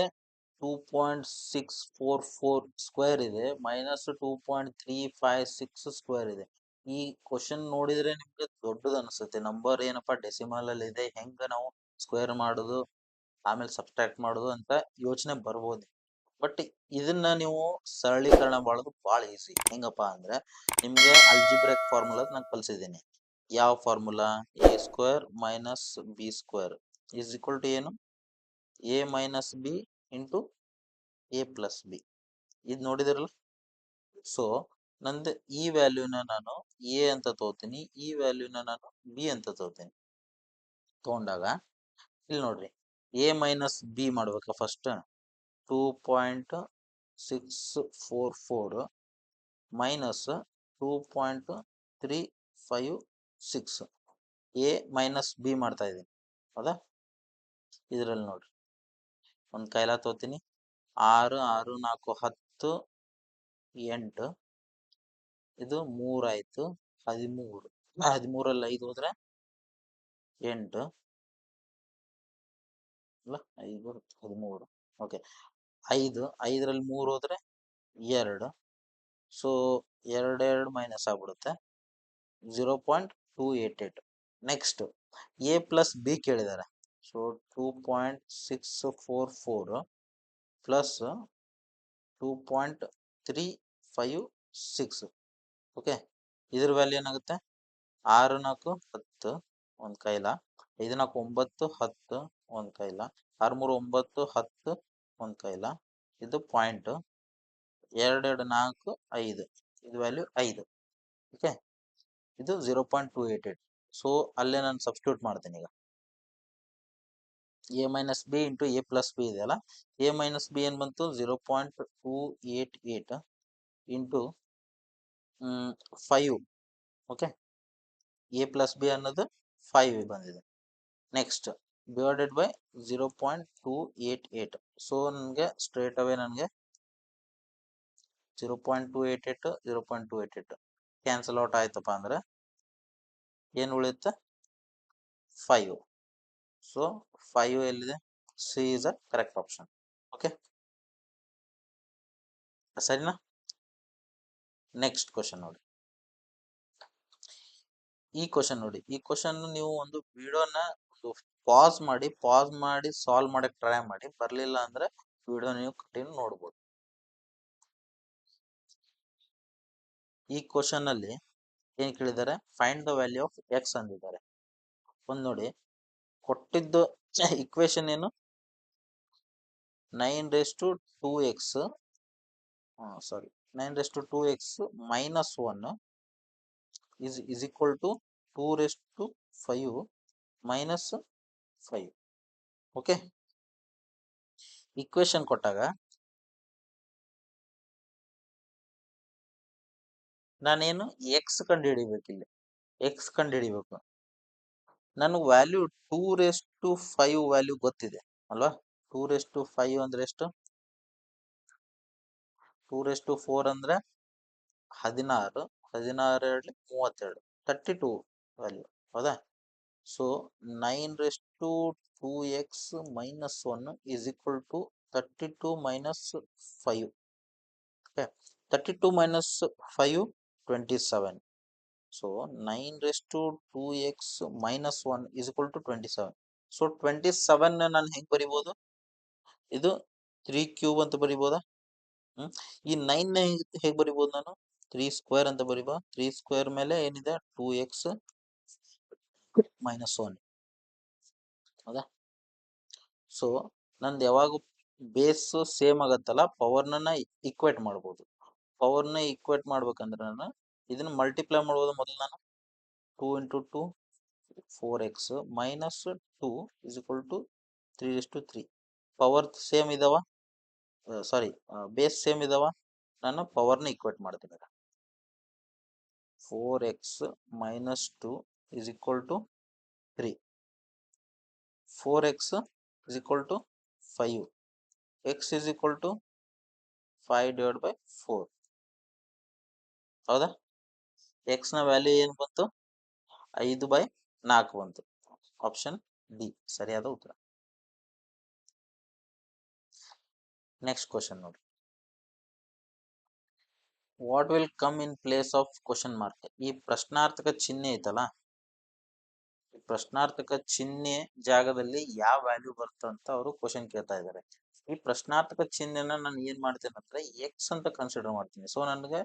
2.644 ಸ್ಕ್ವೇರ್ ಇದೆ -2.356 ಸ್ಕ್ವೇರ್ ಇದೆ. ಈ ಕ್ವಶನ್ ನೋಡಿದ್ರೆ ನಿಮ್ಗೆ ದೊಡ್ಡದು ಅನ್ಸುತ್ತೆ. ನಂಬರ್ ಏನಪ್ಪಾ ಡೆಸಿಮಲ್ ಅಲ್ಲಿ ಇದೆ, ಹೆಂಗ ನಾವು ಸ್ಕ್ವೇರ್ ಮಾಡೋದು ಆಮೇಲೆ ಸಬ್ಸ್ಟ್ರಾಕ್ಟ್ ಮಾಡೋದು ಅಂತ ಯೋಚನೆ ಬರ್ಬೋದು. ಬಟ್ ಇದನ್ನ ನೀವು ಸರಳೀಕರಣ ಮಾಡೋದು ಬಹಳ ಈಸಿ. ಹೆಂಗಪ್ಪಾ ಅಂದ್ರೆ ನಿಮ್ಗೆ ಅಲ್ಜಿಬ್ರಿಕ್ ಫಾರ್ಮುಲಾ ನಾನು ಕಲ್ಸಿದ್ದೀನಿ. ಯಾವ formula, a² - b² is equal to ಏನು, a - b into a plus b. ಇದು ನೋಡಿದಿರಲ್ಲ. ಸೊ ನಂದು ಈ ವ್ಯಾಲ್ಯೂನ ನಾನು a ಅಂತ ತಗೋತೀನಿ, ಈ ವ್ಯಾಲ್ಯೂನ ನಾನು b ಅಂತ ತಗೊಂಡಾಗ ಇಲ್ಲಿ ನೋಡ್ರಿ a - b ಮಾಡ್ಬೇಕಾ ಫಸ್ಟ್. 2.644 ಮೈನಸ್ 2.356 a - b ಮಾಡ್ತಾ ಇದೀನಿ ಹೌದಾ. ಇದ್ರಲ್ಲಿ ನೋಡ್ರಿ ಒಂದ್ ಕೈಲ ತಗೋತೀನಿ, 6 6 4 10 8 ಇದು 3 ಆಯ್ತು. 13. 13ರಲ್ಲಿ 5 ಹೋದ್ರೆ 8 ಅಲ್ಲ, 5 ಬರುತ್ತೆ 13. ಓಕೆ, 5 5ರಲ್ಲಿ 3 ಹೋದ್ರೆ 2. ಸೊ 2 ಮೈನಸ್ ಆಗ್ಬಿಡುತ್ತೆ 0.288. ನೆಕ್ಸ್ಟ್ ಎ ಪ್ಲಸ್ ಬಿ ಕೇಳಿದ್ದಾರೆ. So 2.644 plus 2.356. ಓಕೆ, ಇದ್ರ ವ್ಯಾಲ್ಯೂ ಏನಾಗುತ್ತೆ? 6 4 10 ಒಂದು ಕೈಲ, 5 4 9 10 ಒಂದು ಕೈಲ, 6 3 9 10 ಒಂದು ಕೈಲ. ಇದು ಪಾಯಿಂಟ್ 2 2 4 5, ಇದು ವ್ಯಾಲ್ಯೂ 5. ಓಕೆ, ಇದು 0.288. ಸೊ ಅಲ್ಲೇ ನಾನು ಸಬ್ಸ್ಟಿಟ್ಯೂಟ್ ಮಾಡ್ತೀನಿ ಈಗ. A minus B into A plus B ಇದೆಯಲ್ಲ, ಎ ಮೈನಸ್ ಬಿ ಏನು ಬಂತು? 0.288 into 5. Okay, A plus B ಅನ್ನೋದು 5 ಬಂದಿದೆ. Next divided by 0.288. ಸೊ ನನಗೆ ಸ್ಟ್ರೇಟ್ ಅವೇ ನನಗೆ 0.288 0.288 ಕ್ಯಾನ್ಸಲ್ ಔಟ್ ಆಯ್ತಪ್ಪ ಅಂದ್ರೆ ಏನು ಉಳಿಯುತ್ತೆ? 5. ಸೊ 5 ಎಲ್ಲಿದೆ? C is a correct option. Okay, ಸರಿನಾ? ನೆಕ್ಸ್ಟ್ ಕ್ವಶನ್ ನೋಡಿ. ಈ ಕ್ವಶನ್ ನೋಡಿ, ಈ ಕ್ವಶನ್ ನೀವು ಒಂದು ವಿಡಿಯೋನ ಪಾಸ್ ಮಾಡಿ ಸಾಲ್ವ್ ಮಾಡಕ್ ಟ್ರೈ ಮಾಡಿ. ಬರ್ಲಿಲ್ಲ ಅಂದ್ರೆ ವಿಡಿಯೋ ನೀವು ಕಂಟಿನ್ಯೂ ನೋಡ್ಬೋದು. ಈ ಕ್ವಶನ್ ಅಲ್ಲಿ ಏನ್ ಕೇಳಿದ್ದಾರೆ? Find the value of X ಅಂದಿದ್ದಾರೆ. ಒಂದ್ ನೋಡಿ, ಕೊಟ್ಟಿದ್ದು ಇಕ್ವೇಶನ್ ಏನು? 9^2x, sorry 9^2x minus 1 is equal to 2^5 minus 5. Okay, equation ಕೊಟ್ಟಾಗ ನಾನೇನು ಎಕ್ಸ್ ಕಂಡು ಹಿಡಿಬೇಕು. ಇಲ್ಲಿ ಎಕ್ಸ್ ಕಂಡು ಹಿಡಿಬೇಕು. ನನಗೆ ವ್ಯಾಲ್ಯೂ 2^5 ವ್ಯಾಲ್ಯೂ ಗೊತ್ತಿದೆ ಅಲ್ವಾ? 2^5 ಅಂದ್ರೆ ಎಷ್ಟು? 2^4 ಅಂದ್ರೆ 16, 16 2 32, 32 ವ್ಯಾಲ್ಯೂ, ಹೌದಾ? So 9^2x minus 1 is equal to 32 minus 5. Okay, 32 minus 5 27. So 9^2x minus 1 is equal to 27. So 27 ನಾನು ಹೆಂಗ್ ಬರಿಬೋದು? ಇದು 3 ಕ್ಯೂಬ್ ಅಂತ ಬರಿಬೋದಾ? ಈ 9 ಹೇಗೆ ಬರಿಬೋದು ನಾನು? 3 ಸ್ಕ್ವೇರ್ ಅಂತ ಬರಿಬಾ. 3 ಸ್ಕ್ವೇರ್ ಮೇಲೆ ಏನಿದೆ? 2x minus 1, ಹೌದಾ? ಸೊ ನಂದು ಯಾವಾಗ ಬೇಸ್ ಸೇಮ್ ಆಗತ್ತಲ್ಲ, ಪವರ್ನ ಈಕ್ವೇಟ್ ಮಾಡ್ಬೋದು. ಪವರ್ನ ಈಕ್ವೇಟ್ ಮಾಡ್ಬೇಕಂದ್ರೆ ನಾನು ಇದನ್ನ ಮಲ್ಟಿಪ್ಲೈ ಮಾಡ್ಬೋದು. ಮೊದಲು ನಾನು 2 into 2 4x minus 2 is equal to 3^3. Power same ಇದಾವ, ಸಾರಿ ಬೇಸ್ ಸೇಮ್ ಇದಾವ. ನಾನು ಪವರ್ನ ಈಕ್ವೇಟ್ ಮಾಡ್ತೀನಿ. 4x minus 2 is equal to 3. 4x is equal to 5. x is equal to 5 divided by 4. ಹೌದಾ? x ನ ವ್ಯಾಲ್ಯೂ ಏನು ಬಂತು? 5/4 ಬಂತು. ಆಪ್ಷನ್ ಡಿ ಸರಿಯಾದ ಉತ್ತರ. ನೆಕ್ಸ್ಟ್ ಕ್ವಶನ್ ನೋಡಿ. What will come in place of question mark? ಈ ಪ್ರಶ್ನಾರ್ಥಕ ಚಿಹ್ನೆ ಐತಲ್ಲ, ಈ ಪ್ರಶ್ನಾರ್ಥಕ ಚಿಹ್ನೆ ಜಾಗದಲ್ಲಿ ಯಾವ ವ್ಯಾಲ್ಯೂ ಬರುತ್ತೆ ಅಂತ ಅವರು ಕ್ವಶನ್ ಕೇಳ್ತಾ ಇದ್ದಾರೆ. ಈ ಪ್ರಶ್ನಾರ್ಥಕ ಚಿಹ್ನೆನ ನಾನು ಏನ್ ಮಾಡ್ತೇನೆ ಅಂದ್ರೆ ಎಕ್ಸ್ ಅಂತ ಕನ್ಸಿಡರ್ ಮಾಡ್ತೀನಿ. ಸೊ ನನಗೆ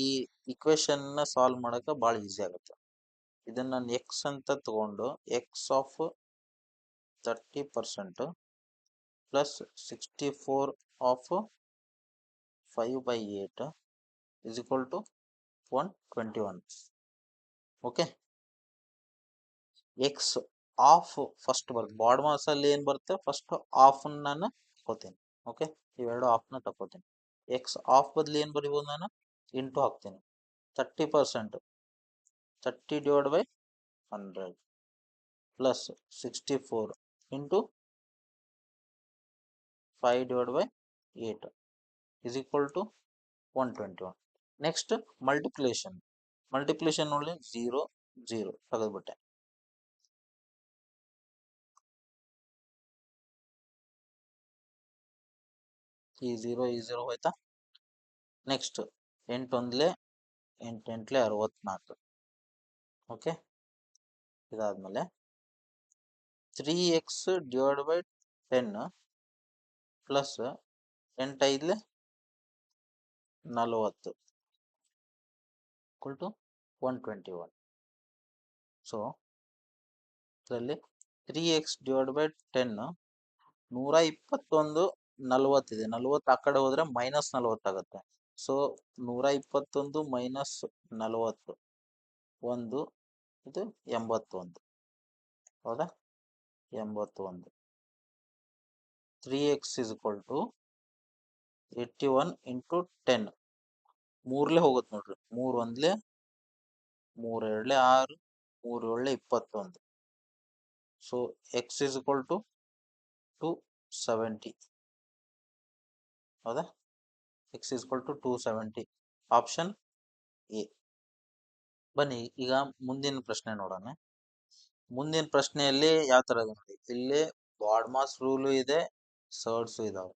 ಈ ಇಕ್ವೇಶನ್ ನ ಸಾಲ್ವ್ ಮಾಡಕ ಬಹಳ ಈಸಿ ಆಗುತ್ತೆ. ಇದನ್ನ ನಾನು ಎಕ್ಸ್ ಅಂತ ತಗೊಂಡು X of 30% plus 64 of 5/8 is equal to 121. Okay, X of first ಬರುತ್ತೆ. ಬಾಡ್ ಮಾಸ್ ಅಲ್ಲಿ ಏನ್ ಬರುತ್ತೆ? ಫಸ್ಟ್ ಆಫ್ ನಾನು ತಗೋತೀನಿ. ಓಕೆ, ಇವೆರಡು ಆಫ್ ನ ತಗೋತೀನಿ. ಎಕ್ಸ್ ಆಫ್ ಬದಲು ಏನ್ ಬರಿಬೋದು? ನಾನು ಇಂಟು ಹಾಕ್ತೀನಿ. 30% 30 divided by 100 plus 64 into 5 divided by 8 is equal to 121. Next multiplication. Multiplication ನೋಡಿ 0 0 ತೆಗೆದ್ಬಿಟ್ಟೆ. ಈ 0 ಹೋಯ್ತಾ. ನೆಕ್ಸ್ಟ್ 8 ಒಂದ್ಲೆ 8 ಎಂಟ್ಲೆ 64. ಓಕೆ, ಇದಾದ್ಮೇಲೆ 3x divide by 10 plus 8 ಐದ್ಲೆ 40 equal to 121. So ಇದರಲ್ಲಿ 3x ಡಿವೈಡ್ ಬೈ 10 121 40 40 ಆ ಕಡೆ ಹೋದ್ರೆ -40 ಆಗುತ್ತೆ. ಸೊ 121 ಮೈನಸ್ 40 ಒಂದು, ಇದು 81. ಹೌದಾ, 81. 3x is equal to 81 into 10. ಮೂರ್ಲೆ ಹೋಗುತ್ತೆ ನೋಡ್ರಿ. 3 ಒಂದ್ಲೆ 3 ಎರಡ್ಲೆ 6 3 ಏಳ್ಲೆ 21. So x is equal to 270. ಹೌದಾ, x is equal to 270. Option A. ಬನ್ನಿ ಈಗ ಮುಂದಿನ ಪ್ರಶ್ನೆ ನೋಡೋಣ. ಮುಂದಿನ ಪ್ರಶ್ನೆಯಲ್ಲಿ ಯಾವ ತರ ಇದೆ ನೋಡಿ. ಇಲ್ಲಿ ಬಾಡ್ ಮಾಸ್ ರೂಲ್ ಇದೆ, ಸರ್ಡ್ಸ್ ಇದಾವೆ.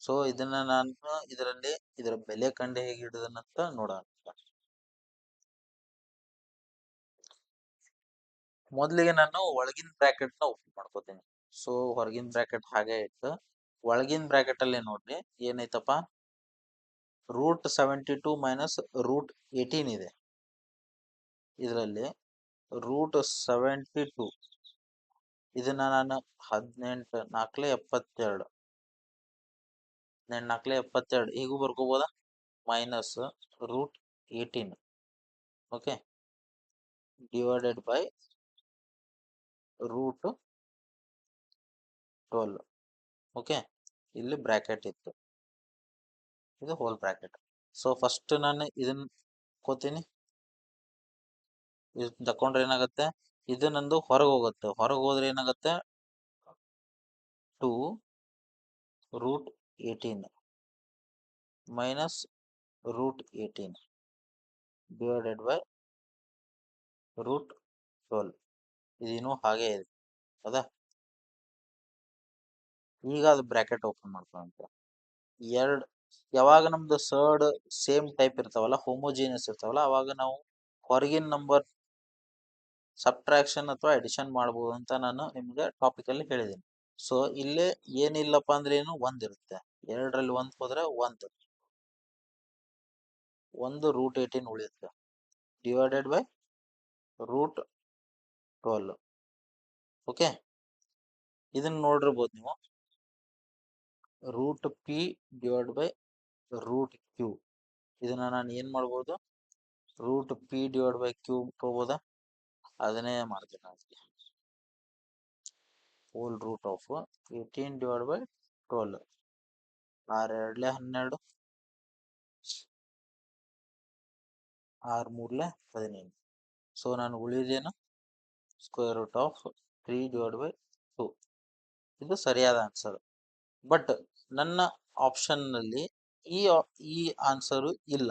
ಸೊ ಇದನ್ನ ನಾನು ಇದರಲ್ಲಿ ಇದರ ಬೆಲೆ ಕಂಡು ಹೇಗೆ ಹಿಡಿದನಂತ ನೋಡೋಣ. ಮೊದಲಿಗೆ ನಾನು ಒಳಗಿನ ಬ್ರಾಕೆಟ್ ನ ಓಪನ್ ಮಾಡ್ಕೋತೀನಿ. ಸೊ ಹೊರಗಿನ ಬ್ರಾಕೆಟ್ ಹಾಗೆ ಇತ್ತು. ಒಳಗಿನ ಬ್ರಾಕೆಟ್ ಅಲ್ಲಿ ನೋಡ್ರಿ ಏನೈತಪ್ಪ, √72 ಮೈನಸ್ √18 ಇದೆ. ಇದರಲ್ಲಿ √72 ಇದನ್ನ ನಾನು 18 4 72 4 72 ಹೀಗೂ ಬರ್ಕೋಬೋದಾ, minus √18 okay divided by √12. Okay, ಇಲ್ಲಿ ಬ್ರಾಕೆಟ್ ಇತ್ತು, ಇದು ಹೋಲ್ ಬ್ರಾಕೆಟ್. ಸೊ ಫಸ್ಟ್ ನಾನು ಇದನ್ನ ಕೋತೀನಿ, ಇದು ತಕೊಂಡ್ರೆ ಏನಾಗುತ್ತೆ, ಇದು ನಂದು ಹೊರಗೆ ಹೋಗುತ್ತೆ. ಹೊರಗೆ ಹೋದ್ರೆ ಏನಾಗುತ್ತೆ, 2√18 ಮೈನಸ್ √18 ಡಿವೈಡೆಡ್ ಬೈ √12. ಇದೇನು ಹಾಗೆ ಇದೆ. ಹೌದಾ, ಈಗ ಅದು ಬ್ರಾಕೆಟ್ ಓಪನ್ ಮಾಡ್ಕೊಂತ ಎರಡು. ಯಾವಾಗ ನಮ್ದು ಸರ್ಡ್ ಸೇಮ್ ಟೈಪ್ ಇರ್ತಾವಲ್ಲ, ಹೋಮೋಜಿನಿಯಸ್ ಇರ್ತಾವಲ್ಲ, ಅವಾಗ ನಾವು ಹೊರಗಿನ ನಂಬರ್ ಸಬ್ಟ್ರಾಕ್ಷನ್ ಅಥವಾ ಅಡಿಷನ್ ಮಾಡಬಹುದು ಅಂತ ನಾನು ನಿಮ್ಗೆ ಟಾಪಿಕ್ ಅಲ್ಲಿ ಹೇಳಿದ್ದೀನಿ. ಸೊ ಇಲ್ಲೇ ಏನಿಲ್ಲಪ್ಪ ಅಂದ್ರೆ ಏನು, 1 ಇರುತ್ತೆ. 2ರಲ್ಲಿ 1 ಹೋದ್ರೆ 1 √18 ಉಳಿಯುತ್ತೆ ಡಿವೈಡೆಡ್ ಬೈ √12. ಓಕೆ, ಇದನ್ನ ನೋಡಿರ್ಬೋದು ನೀವು, √p ಡಿವೈಡ್ ಬೈ √q. ಇದನ್ನ ನಾನು ಏನ್ ಮಾಡ್ಬೋದು, √p ಡಿವೈಡ್ ಬೈ q ತಗೋಬೋದಾ, ಅದನ್ನೇ ಮಾಡ್ತೀನಿ ನಾನು. Whole root of 18 divide by 12. 6 ಎರಡ್ಲೆ 12 6 ಮೂರ್ಲೆ 18. ಸೊ ನಾನು ಉಳಿದೇನು, square root of 3 divide by 2. ಇದು ಸರಿಯಾದ ಆನ್ಸರ್. ಬಟ್ ನನ್ನ ಆಪ್ಷನ್ ನಲ್ಲಿ ಈ ಆನ್ಸರ್ ಇಲ್ಲ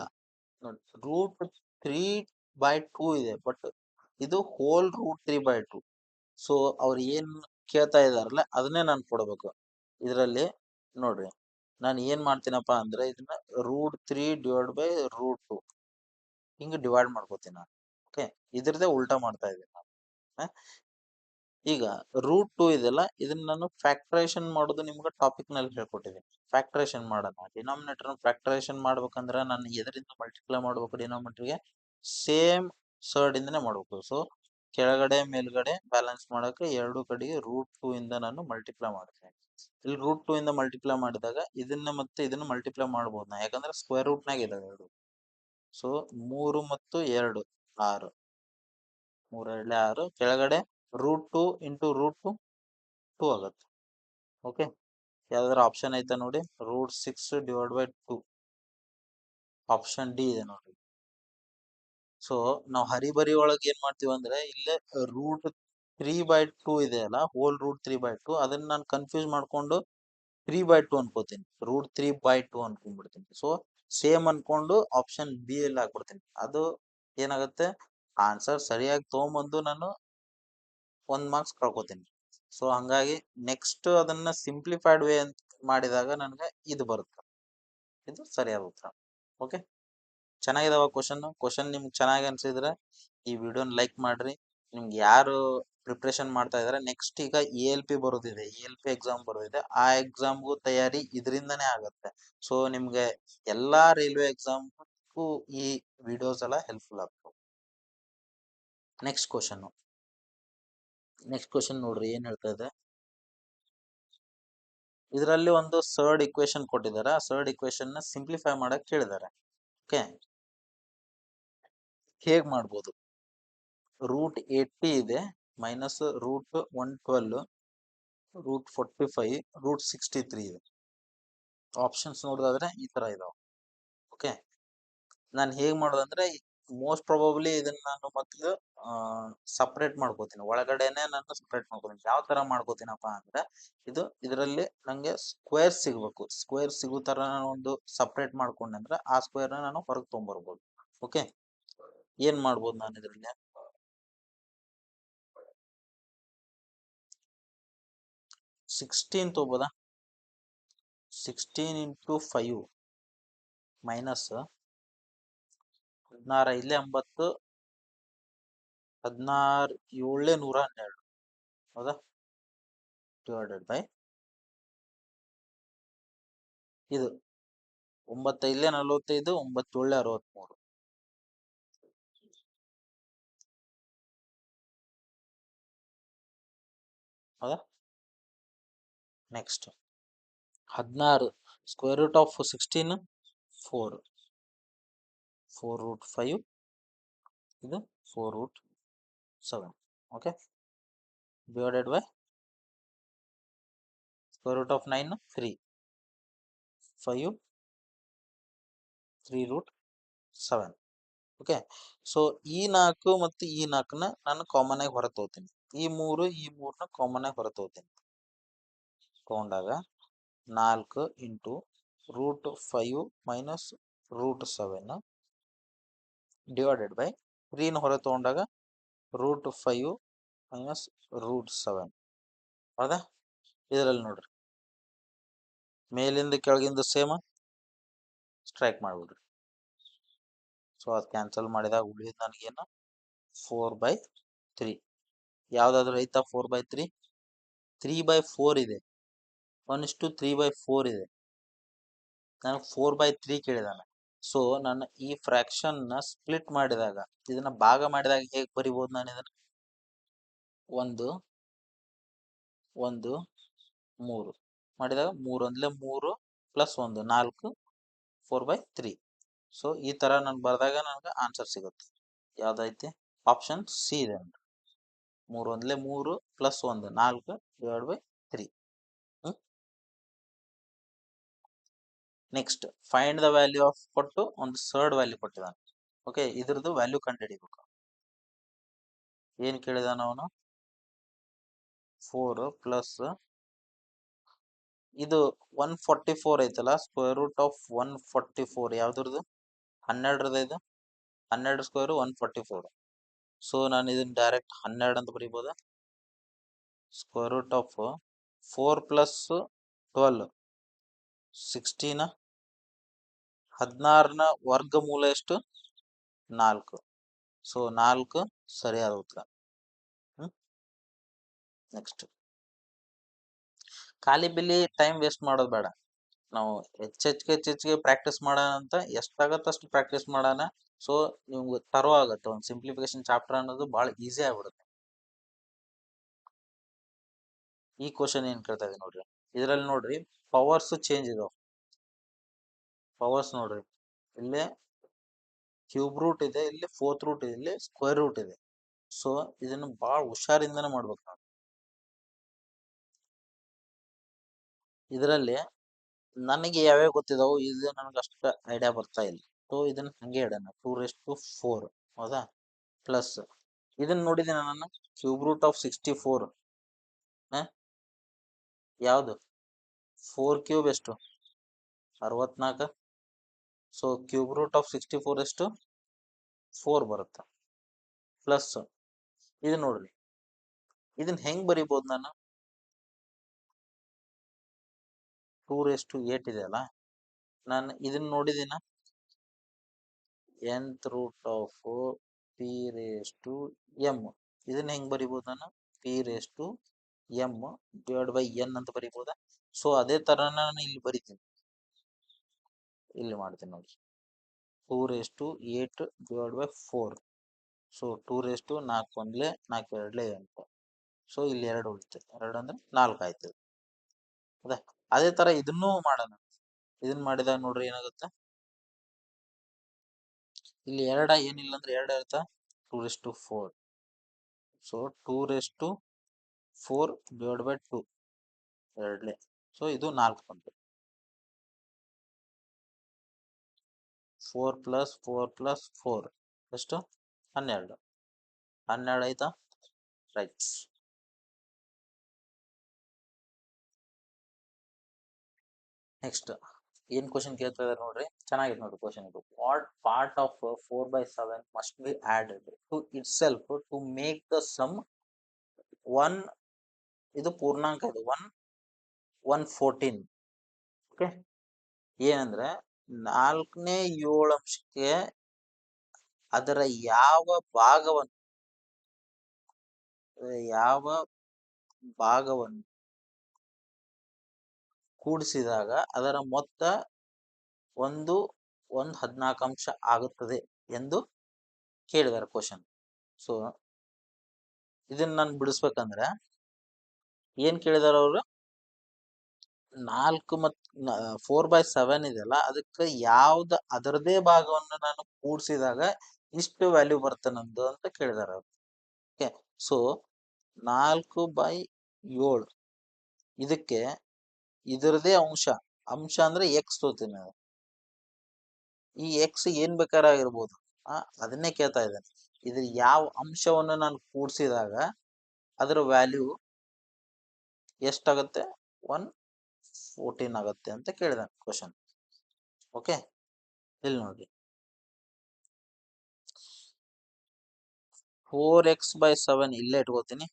ನೋಡಿ. √3/2 ಇದೆ, ಬಟ್ ಇದು ಹೋಲ್ √3/2. ಸೊ ಅವ್ರು ಏನ್ ಕೇಳ್ತಾ ಇದಾರಲ್ಲ ಅದನ್ನೇ ನಾನು ಕೊಡ್ಬೇಕು. ಇದರಲ್ಲಿ ನೋಡ್ರಿ, ನಾನು ಏನ್ ಮಾಡ್ತೀನಪ್ಪ ಅಂದ್ರೆ ಇದನ್ನ √3 ಡಿವೈಡ್ ಬೈ √2 ಹಿಂಗ ಡಿವೈಡ್ ಮಾಡ್ಕೋತೀನಿ ನಾನು. ಓಕೆ, ಇದ್ರದ್ದೇ ಉಲ್ಟಾ ಮಾಡ್ತಾ ಇದ್ದೀನಿ ನಾನು. ಈಗ √2 ಇದೆಲ್ಲ, ಇದನ್ನ ನಾನು ಫ್ಯಾಕ್ಟರೈಸೇಷನ್ ಮಾಡೋದು ನಿಮ್ಗೆ ಟಾಪಿಕ್ ನಲ್ಲಿ ಹೇಳ್ಕೊಟ್ಟಿದ್ದೀನಿ. ಫ್ಯಾಕ್ಟರೈಸೇಷನ್ ಮಾಡೋಣ, ಡಿನಾಮಿನೇಟರ್ ಫ್ಯಾಕ್ಟರೈಸೇಷನ್ ಮಾಡ್ಬೇಕಂದ್ರೆ ನಾನು ಎದರಿಂದ ಮಲ್ಟಿಪ್ಲೈ ಮಾಡ್ಬೇಕು, ಡಿನಾಮಿನೇಟರ್ಗೆ ಸೇಮ್ ಸರ್ಡ್ ಇಂದನೇ ಮಾಡ್ಬೇಕು. ಸೊ ಕೆಳಗಡೆ ಮೇಲ್ಗಡೆ ಬ್ಯಾಲೆನ್ಸ್ ಮಾಡಕ್ಕೆ ಎರಡು ಕಡೆಗೆ √2 ಇಂದ ನಾನು ಮಲ್ಟಿಪ್ಲೈ ಮಾಡ್ತೇನೆ. ಇಲ್ಲಿ √2 ಇಂದ ಮಲ್ಟಿಪ್ಲೈ ಮಾಡಿದಾಗ ಇದನ್ನ ಮತ್ತೆ ಇದನ್ನ ಮಲ್ಟಿಪ್ಲೈ ಮಾಡ್ಬೋದು ನಾ, ಯಾಕಂದ್ರೆ ಸ್ಕ್ವೇರ್ ರೂಟ್ ನಾಗ ಇದಾವೆ ಎರಡು. ಸೊ 3 ಮತ್ತು 2 6, 3 ಎರಡ್ಲೆ 6, ಕೆಳಗಡೆ √2 ಇಂಟು √2 2 ಆಗುತ್ತೆ. ಓಕೆ, ಯಾವ್ದಾದ್ರು ಆಪ್ಷನ್ ಐತಾ ನೋಡಿ, √6 ಡಿವೈಡ್ ಬೈ 2. ಆಪ್ಷನ್ ಡಿ ಇದೆ ನೋಡಿ. ಸೊ ನಾವು ಹರಿಬರಿ ಒಳಗೆ ಏನ್ ಮಾಡ್ತೀವಿ ಅಂದ್ರೆ, ಇಲ್ಲೇ √3/2 ಇದೆ ಅಲ್ಲ, ಹೋಲ್ √3/2, ಅದನ್ನ ನಾನು ಕನ್ಫ್ಯೂಸ್ ಮಾಡ್ಕೊಂಡು 3/2 ಅನ್ಕೋತೀನಿ, √3/2 ಅನ್ಕೊಂಡ್ಬಿಡ್ತೀನಿ. ಸೊ ಸೇಮ್ ಅನ್ಕೊಂಡು ಆಪ್ಷನ್ ಬಿ ಅಲ್ಲಿ ಹಾಕ್ಬಿಡ್ತೀನಿ. ಅದು ಏನಾಗುತ್ತೆ, ಆನ್ಸರ್ ಸರಿಯಾಗಿ ತಗೊಂಬಂದು ನಾನು 1 ಮಾರ್ಕ್ಸ್ ಕಳ್ಕೊತೀನಿ. ಸೊ ಹಂಗಾಗಿ ನೆಕ್ಸ್ಟ್ ಅದನ್ನ ಸಿಂಪ್ಲಿಫೈಡ್ ವೇ ಅಂತ ಮಾಡಿದಾಗ ನನಗೆ ಇದು ಬರುತ್ತೆ. ಇದು ಸರಿಯಾದ ಉತ್ತರ. ಓಕೆ, ಚೆನ್ನಾಗಿದಾವ ಕ್ವಶನ್ ನಿಮ್ಗೆ ಚೆನ್ನಾಗಿ ಅನ್ಸಿದ್ರೆ ಈ ವಿಡಿಯೋನ ಲೈಕ್ ಮಾಡ್ರಿ. ನಿಮ್ಗೆ ಯಾರು ಪ್ರಿಪ್ರೇಷನ್ ಮಾಡ್ತಾ ಇದಾರೆ, ನೆಕ್ಸ್ಟ್ ಈಗ ALP ಬರೋದಿದೆ, ALP ಎಕ್ಸಾಮ್ ಬರೋದಿದೆ, ಆ ಎಕ್ಸಾಮ್ಗೂ ತಯಾರಿ ಇದರಿಂದನೇ ಆಗತ್ತೆ. ಸೊ ನಿಮ್ಗೆ ಎಲ್ಲಾ ರೈಲ್ವೆ ಎಕ್ಸಾಮ್ಗೂ ಈ ವಿಡಿಯೋಸ್ ಎಲ್ಲ ಹೆಲ್ಪ್ಫುಲ್ ಆಗ್ತವೆ. ನೆಕ್ಸ್ಟ್ ಕ್ವಶನ್ ನೋಡ್ರಿ ಏನ್ ಹೇಳ್ತಾ ಇದೆ. ಇದರಲ್ಲಿ ಒಂದು ಸರ್ಡ್ ಇಕ್ವೇಶನ್ ಕೊಟ್ಟಿದ್ದಾರೆ. ಆ ಸರ್ಡ್ ಇಕ್ವೇಶನ್ ನ ಸಿಂಪ್ಲಿಫೈ ಮಾಡಕ್ ಕೇಳಿದ್ದಾರೆ. ಓಕೆ, ಹೇಗ್ ಮಾಡ್ಬೋದು? √80 ಇದೆ ಮೈನಸ್ √112, √45, √63 ಇದೆ. ಆಪ್ಷನ್ಸ್ ನೋಡೋದಾದ್ರೆ ಈ ತರ ಇದಾವೆ. ಓಕೆ, ನಾನು ಹೇಗ್ ಮಾಡೋದಂದ್ರೆ ಮೋಸ್ಟ್ ಪ್ರಾಬಬ್ಲಿ ಇದನ್ನ ನಾನು ಮೊದಲು ಸಪ್ರೇಟ್ ಮಾಡ್ಕೋತೀನಿ, ಒಳಗಡೆನೆ ನಾನು ಸಪ್ರೇಟ್ ಮಾಡ್ಕೋತೀನಿ. ಯಾವ ತರ ಮಾಡ್ಕೋತೀನಪ್ಪ ಅಂದ್ರೆ ಇದರಲ್ಲಿ ನಂಗೆ ಸ್ಕ್ವೇರ್ ಸಿಗ್ಬೇಕು. ಸ್ಕ್ವೇರ್ ಸಿಗೋ ತರ ನಾನು ಒಂದು ಸಪ್ರೇಟ್ ಮಾಡ್ಕೊಂಡೆ ಅಂದ್ರೆ ಆ ಸ್ಕ್ವೇರ್ ನ ನಾನು ಹೊರಗೆ ತೊಗೊಂಡ್ಬರ್ಬೋದು. ಓಕೆ, ಏನ್ ಮಾಡ್ಬೋದು ನಾನು ಇದರಲ್ಲಿ? 16 ತಗೋಬೋದಾ? 16 ಇಂಟು 5 ಮೈನಸ್ 16 ಇಲ್ಲೇ 80, 16 7 112 ಹೌದಾ, ಡಿವೈಡೆಡ್ ಬೈ ಇದು 9 5 45, 9 7 63 ಹೌದಾ. ನೆಕ್ಸ್ಟ್ 16 ಸ್ಕ್ವೇರ್ ರೂಟ್ ಆಫ್ 16 4, 4√5 ಇದು 4√7. Okay, divided by square root of 9 3, 5 3√7. Okay, so ಈ 4 ಮತ್ತು ಈ 4ನ ನಾನು ಕಾಮನ್ ಆಗಿ ಹೊರ ತಗೋತೀನಿ. ಈ 3ನ ಕಾಮನ್ ಆಗಿ ಹೊರ ತಗೋತೀನಿ. ತಗೊಂಡಾಗ 4 ಇಂಟು √5 ಮೈನಸ್ √7 ಡಿವೈಡೆಡ್ ಬೈ 3ನ ಹೊರ ತಗೊಂಡಾಗ √5 ಮೈನಸ್ √7 ಹೌದಾ. ಇದರಲ್ಲಿ ನೋಡ್ರಿ ಮೇಲಿಂದ ಕೆಳಗಿಂದ ಸೇಮ್ ಸ್ಟ್ರೈಕ್ ಮಾಡ್ಬಿಡ್ರಿ. ಸೊ ಅದು ಕ್ಯಾನ್ಸಲ್ ಮಾಡಿದಾಗ ಉಳಿದ ನನಗೇನು 4/3. ಯಾವ್ದಾದ್ರು ಐತಾ 4/3? 3/4 ಇದೆ, 1:3/4 ಇದೆ. ನನಗೆ 4/3 ಕೇಳಿದಾನೆ. ಸೊ ನಾನು ಈ ಫ್ರಾಕ್ಷನ್ ನ ಸ್ಪ್ಲಿಟ್ ಮಾಡಿದಾಗ, ಇದನ್ನ ಭಾಗ ಮಾಡಿದಾಗ ಹೇಗೆ ಬರಿಬಹುದು ನಾನು ಇದನ್ನ? 1 1 3 ಮಾಡಿದಾಗ 3 1 3 ಪ್ಲಸ್ 1 4 4/3. ಸೊ ಈ ತರ ನಾನು ಬರೆದಾಗ ನನಗೆ ಆನ್ಸರ್ ಸಿಗುತ್ತೆ. ಯಾವ್ದೈತಿ? ಆಪ್ಷನ್ ಸಿ ಇದೆ. 3 1 3 plus 1 4 divide by 3. Next find the value of ಕೊಟ್ಟು ಒಂದು ಥರ್ಡ್ ವ್ಯಾಲ್ಯೂ ಕೊಟ್ಟಿದ್ದಾನೆ. ಓಕೆ, ಇದ್ರದ್ದು ವ್ಯಾಲ್ಯೂ ಕಂಡುಹಿಡಿಬೇಕು. ಏನ್ ಕೇಳಿದಾನ ಅವನು? 4 ಪ್ಲಸ್ ಇದು 144 ಐತಲ್ಲ, ಸ್ಕ್ವೇರ್ ರೂಟ್ ಆಫ್ 144 ಯಾವ್ದ್ರದ್ದು? 12 ಇದು 12 ಸ್ಕ್ವೇರ್ 144. ಸೊ ನಾನು ಇದನ್ನ ಡೈರೆಕ್ಟ್ 12 ಅಂತ ಬರೀಬೋದಾ? ಸ್ಕ್ವೇರ್ ರೂಟ್ ಆಫ್ 4 ಪ್ಲಸ್ 12 16, 16ನ ವರ್ಗಮೂಲ ಎಷ್ಟು? 4. ಸೊ 4 ಸರಿಯಾದ ಉತ್ತರ. ನೆಕ್ಸ್ಟ್, ಖಾಲಿ ಬಿಲ್ಲಿ ಟೈಮ್ ವೇಸ್ಟ್ ಮಾಡೋದು ಬೇಡ. ನಾವು ಹೆಚ್ಚೆಚ್ಚಿಗೆ ಪ್ರಾಕ್ಟೀಸ್ ಮಾಡೋಣ ಅಂತ ಎಷ್ಟಾಗತ್ತೆ ಅಷ್ಟು ಪ್ರಾಕ್ಟೀಸ್ ಮಾಡೋಣ. ಸೊ ನಿಮ್ಗೆ ತರೋ ಆಗತ್ತೆ, ಒಂದು ಸಿಂಪ್ಲಿಫಿಕೇಶನ್ ಚಾಪ್ಟರ್ ಅನ್ನೋದು ಬಹಳ ಈಸಿ ಆಗ್ಬಿಡುತ್ತೆ. ಈ ಕ್ವಶನ್ ಏನ್ ಕೇಳ್ತಾ ಇದೆ ನೋಡ್ರಿ, ಇದರಲ್ಲಿ ನೋಡ್ರಿ ಪವರ್ಸ್ ಚೇಂಜ್ ಇದಾವ. ಪವರ್ಸ್ ನೋಡ್ರಿ, ಇಲ್ಲೇ ಕ್ಯೂಬ್ ರೂಟ್ ಇದೆ, ಇಲ್ಲಿ 4th ರೂಟ್ ಇದೆ, ಇಲ್ಲಿ ಸ್ಕ್ವೇರ್ ರೂಟ್ ಇದೆ. ಸೊ ಇದನ್ನು ಬಹಳ ಹುಷಾರಿಂದನೇ ಮಾಡ್ಬೇಕು ನಾವು. ಇದರಲ್ಲಿ ನನಗೆ ಯಾವ್ಯಾವ ಗೊತ್ತಿದಾವು, ಇದು ನನಗೆ ಅಷ್ಟ ಐಡಿಯಾ ಬರ್ತಾ ಇಲ್ಲ. ಸೊ ಇದನ್ನ ಹಂಗೆ ಇಡೋಣ, 2⁴ ಹೌದಾ. ಪ್ಲಸ್ ಇದನ್ನ ನೋಡಿದ್ದೀನಿ ನಾನು, ಕ್ಯೂಬ್ ರೂಟ್ ಆಫ್ 64. ಯಾವ್ದು? 4³ ಎಷ್ಟು? 64. ಸೊ ಕ್ಯೂಬ್ ರೂಟ್ ಆಫ್ 64 ಎಷ್ಟು 4 ಬರುತ್ತೆ. ಪ್ಲಸ್ ಇದು ನೋಡ್ರಿ, ಇದನ್ನ ಹೆಂಗ್ ಬರಿಬಹುದು ನಾನು? 2⁸ ಇದೆ ಅಲ್ಲ, ನಾನು ಇದನ್ನ ನೋಡಿದಿನ nth ರೂಟ್ ಆಫ್ p⁻m. ಇದನ್ನ ಹೆಂಗ್ ಬರಿಬಹುದು ನಾನು? p⁻m ಡಿವೈಡ್ ಬೈ n ಅಂತ ಬರಿಬಹುದಾ? ಸೊ ಅದೇ ತರ ನಾನು ಇಲ್ಲಿ ಬರಿತೀನಿ, ಇಲ್ಲಿ ಮಾಡ್ತೀನಿ ನೋಡಿ, 2⁸ ಡಿವೈಡ್ ಬೈ 4. ಸೊ 2⁻4 1 4 2 8. ಸೊ ಇಲ್ಲಿ 2 ಉಳಿತು, 2 ಅಂದ್ರೆ 4 ಆಯ್ತು. ಅದೇ ತರ ಇದನ್ನೂ ಮಾಡೋಣ. ಇದನ್ನ ಮಾಡಿದಾಗ ನೋಡ್ರಿ ಏನಾಗುತ್ತೆ, ಇಲ್ಲಿ 2 ಏನಿಲ್ಲ ಅಂದ್ರೆ 2 ಇರ್ತಾ 2⁻4. So 2⁻4 divide by 2 2. ಸೊ ಇದು 4 ಬಂತು. 4 ಪ್ಲಸ್ 4 ಪ್ಲಸ್ 4 ಎಷ್ಟು 12. 12 ಆಯ್ತಾ? ರೈಟ್. ನೆಕ್ಸ್ಟ್ ಏನ್ ಕ್ವಶನ್ ಕೇಳ್ತಾ ಇದಾರೆ ನೋಡ್ರಿ, ಚೆನ್ನಾಗಿದೆ ನೋಡಿ ಕ್ವಶನ್ ಇದು. What part of 4/7 must be added to itself to make the sum 1? ಇದು ಪೂರ್ಣಾಂಕ, ಇದು 114. ಓಕೆ, ಏನಂದ್ರೆ 4ನೇ 7 ಅಂಶಕ್ಕೆ ಅದರ ಯಾವ ಭಾಗವನ್ನು ಕೂಡಿಸಿದಾಗ ಅದರ ಮೊತ್ತ 14 ಅಂಶ ಆಗುತ್ತದೆ ಎಂದು ಕೇಳಿದಾರೆ ಕ್ವಶನ್. ಸೊ ಇದನ್ನ ನಾನು ಬಿಡಿಸ್ಬೇಕಂದ್ರೆ ಏನ್ ಕೇಳಿದಾರ ಅವರು? 4 ಮತ್ತು 4/7 ಇದೆಯಲ್ಲ, ಅದಕ್ಕೆ ಯಾವ್ದು ಅದರದೇ ಭಾಗವನ್ನು ನಾನು ಕೂಡಿಸಿದಾಗ ಇಷ್ಟು ವ್ಯಾಲ್ಯೂ ಬರುತ್ತೆ ನಂದು ಅಂತ ಕೇಳಿದಾರೆ ಅವರು. ಓಕೆ, ಸೊ 4/7 ಇದಕ್ಕೆ ಇದರದೇ ಅಂಶ ಅಂದ್ರೆ ಎಕ್ಸ್ ತೋತೀನಿ. ಈ ಎಕ್ಸ್ ಏನ್ ಬೇಕಾಗಿರ್ಬೋದು, ಅದನ್ನೇ ಕೇಳ್ತಾ ಇದ್ದೇನೆ. ಇದ್ರ ಯಾವ ಅಂಶವನ್ನು ನಾನು ಕೂಡಿಸಿದಾಗ ಅದರ ವ್ಯಾಲ್ಯೂ ಎಷ್ಟಾಗುತ್ತೆ? 114 ಆಗುತ್ತೆ ಅಂತ ಕೇಳಿದ ಕ್ವಶನ್. ಓಕೆ, ಇಲ್ಲಿ ನೋಡಿ, 4x/7 ಇಲ್ಲೇ ಇಟ್ಕೋತೀನಿ.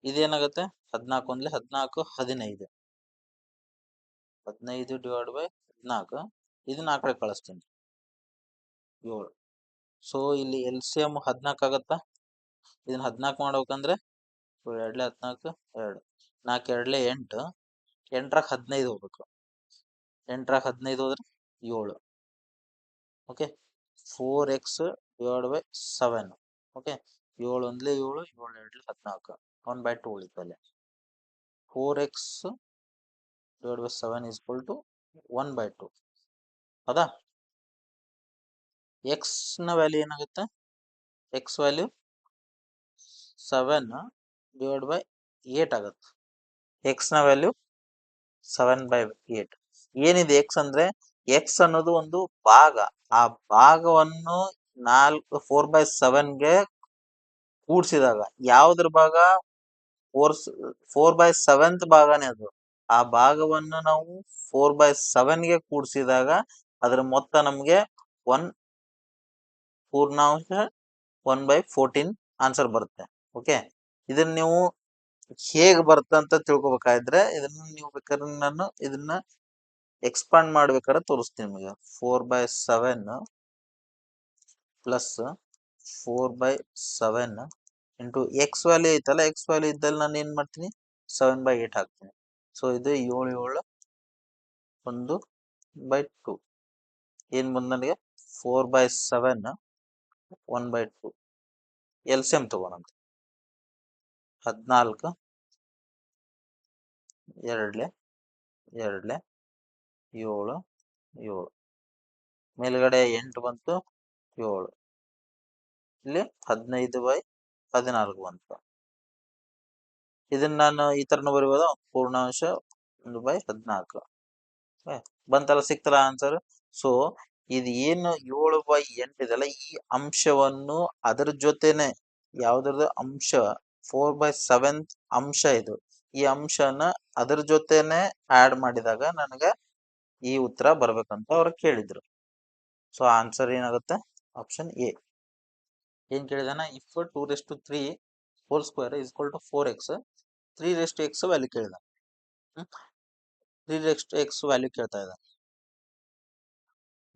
ಇದೇನಾಗುತ್ತೆ? 14 1 14 15. 15 ಡಿವೈಡ್ ಬೈ 14. ಇದನ್ನ ಆ ಕಡೆ ಕಳಿಸ್ತೀನಿ, 7. ಸೊ ಇಲ್ಲಿ LCM 14 ಆಗತ್ತಾ? ಇದನ್ನ 14 ಮಾಡ್ಬೇಕಂದ್ರೆ 2 2 14 2 4 2 8. 8ರಾಗ 15 ಹೋಗ್ಬೇಕು. 8ರಾಗ 15 ಹೋದ್ರೆ 7. Okay, 4x divide by 7. Okay, 7 1 7 7 2 14. 1/2 ಉಳಿತಲ್ಲ. 4x divide by 7 is equal to 1/2. ಹೌದಾ? x ನ ವ್ಯಾಲ್ಯೂ ಏನಾಗುತ್ತೆ? x ವ್ಯಾಲ್ಯೂ 7 ಡಿವೈಡ್ ಬೈ 8 ಆಗುತ್ತೆ. x ನ ವ್ಯಾಲ್ಯೂ 7/8. ಏನಿದೆ x ಅಂದ್ರೆ? x ಅನ್ನೋದು ಒಂದು ಭಾಗ. ಆ ಭಾಗವನ್ನು 4/7ಗೆ ಕೂಡಿಸಿದಾಗ ಯಾವ್ದ್ರ ಭಾಗ? 4/7th ಭಾಗನೇ ಅದು. ಆ ಭಾಗವನ್ನು ನಾವು 4/7ಗೆ ಕೂಡಿಸಿದಾಗ ಅದರ ಮೊತ್ತ ನಮ್ಗೆ 1/14 ಆನ್ಸರ್ ಬರುತ್ತೆ. ಓಕೆ, ಇದನ್ನ ನೀವು ಹೇಗ್ ಬರುತ್ತೆ ಅಂತ ತಿಳ್ಕೊಬೇಕಾದ್ರೆ ಇದನ್ನ ನೀವು ಬೇಕಾದ್ರೆ ನಾನು ಇದನ್ನ ಎಕ್ಸ್ಪಾಂಡ್ ಮಾಡ್ಬೇಕಾದ್ರೆ ತೋರಿಸ್ತೀನಿ ನಿಮಗೆ. 4/7 ಪ್ಲಸ್ 4/7 ಇಂಟು ಎಕ್ಸ್ ವ್ಯಾಲ್ಯೂ ಐತಲ್ಲ, ಎಕ್ಸ್ ವ್ಯಾಲ್ಯೂ ಇದ್ದಲ್ಲಿ ನಾನು ಏನ್ ಮಾಡ್ತೀನಿ? 7/8 ಹಾಕ್ತೀನಿ. ಸೊ ಇದು 7 7 1/2. ಏನ್ ಬಂದ ನನಗೆ? 4/7 1/2. LCM ತಗೋಣಂತ. 14 2 2 7 7. ಮೇಲ್ಗಡೆ 8 ಬಂತು, 7. ಇಲ್ಲಿ 15/14 ಬಂತು. ಇದನ್ನ ನಾನು ಈ ತರನು ಬರೀಬೋದ? ಪೂರ್ಣಾಂಶ 1/14. ಬಂತಲ್ಲ, ಸಿಕ್ತಲ್ಲ ಆನ್ಸರ್. ಸೊ ಇದು ಏನು 7/8 ಇದೆಲ್ಲ, ಈ ಅಂಶವನ್ನು ಅದರ ಜೊತೆನೆ, ಯಾವ್ದ್ರದ್ದು ಅಂಶ? 4/7 ಅಂಶ ಇದು. ಈ ಅಂಶನ ಅದ್ರ ಜೊತೆನೆ ಆಡ್ ಮಾಡಿದಾಗ ನನಗೆ ಈ ಉತ್ತರ ಬರ್ಬೇಕಂತ ಅವ್ರು ಕೇಳಿದ್ರು. ಸೊ ಆನ್ಸರ್ ಏನಾಗುತ್ತೆ ಆಪ್ಷನ್ ಎ. ಏನ್ ಕೇಳಿದಾನ, if 2 to 3 whole square is equal to 4x, 3 value ಕೇಳಿದ. 3 ವ್ಯಾಲ್ಯೂ ಕೇಳ್ತಾ ಇದ್ದ.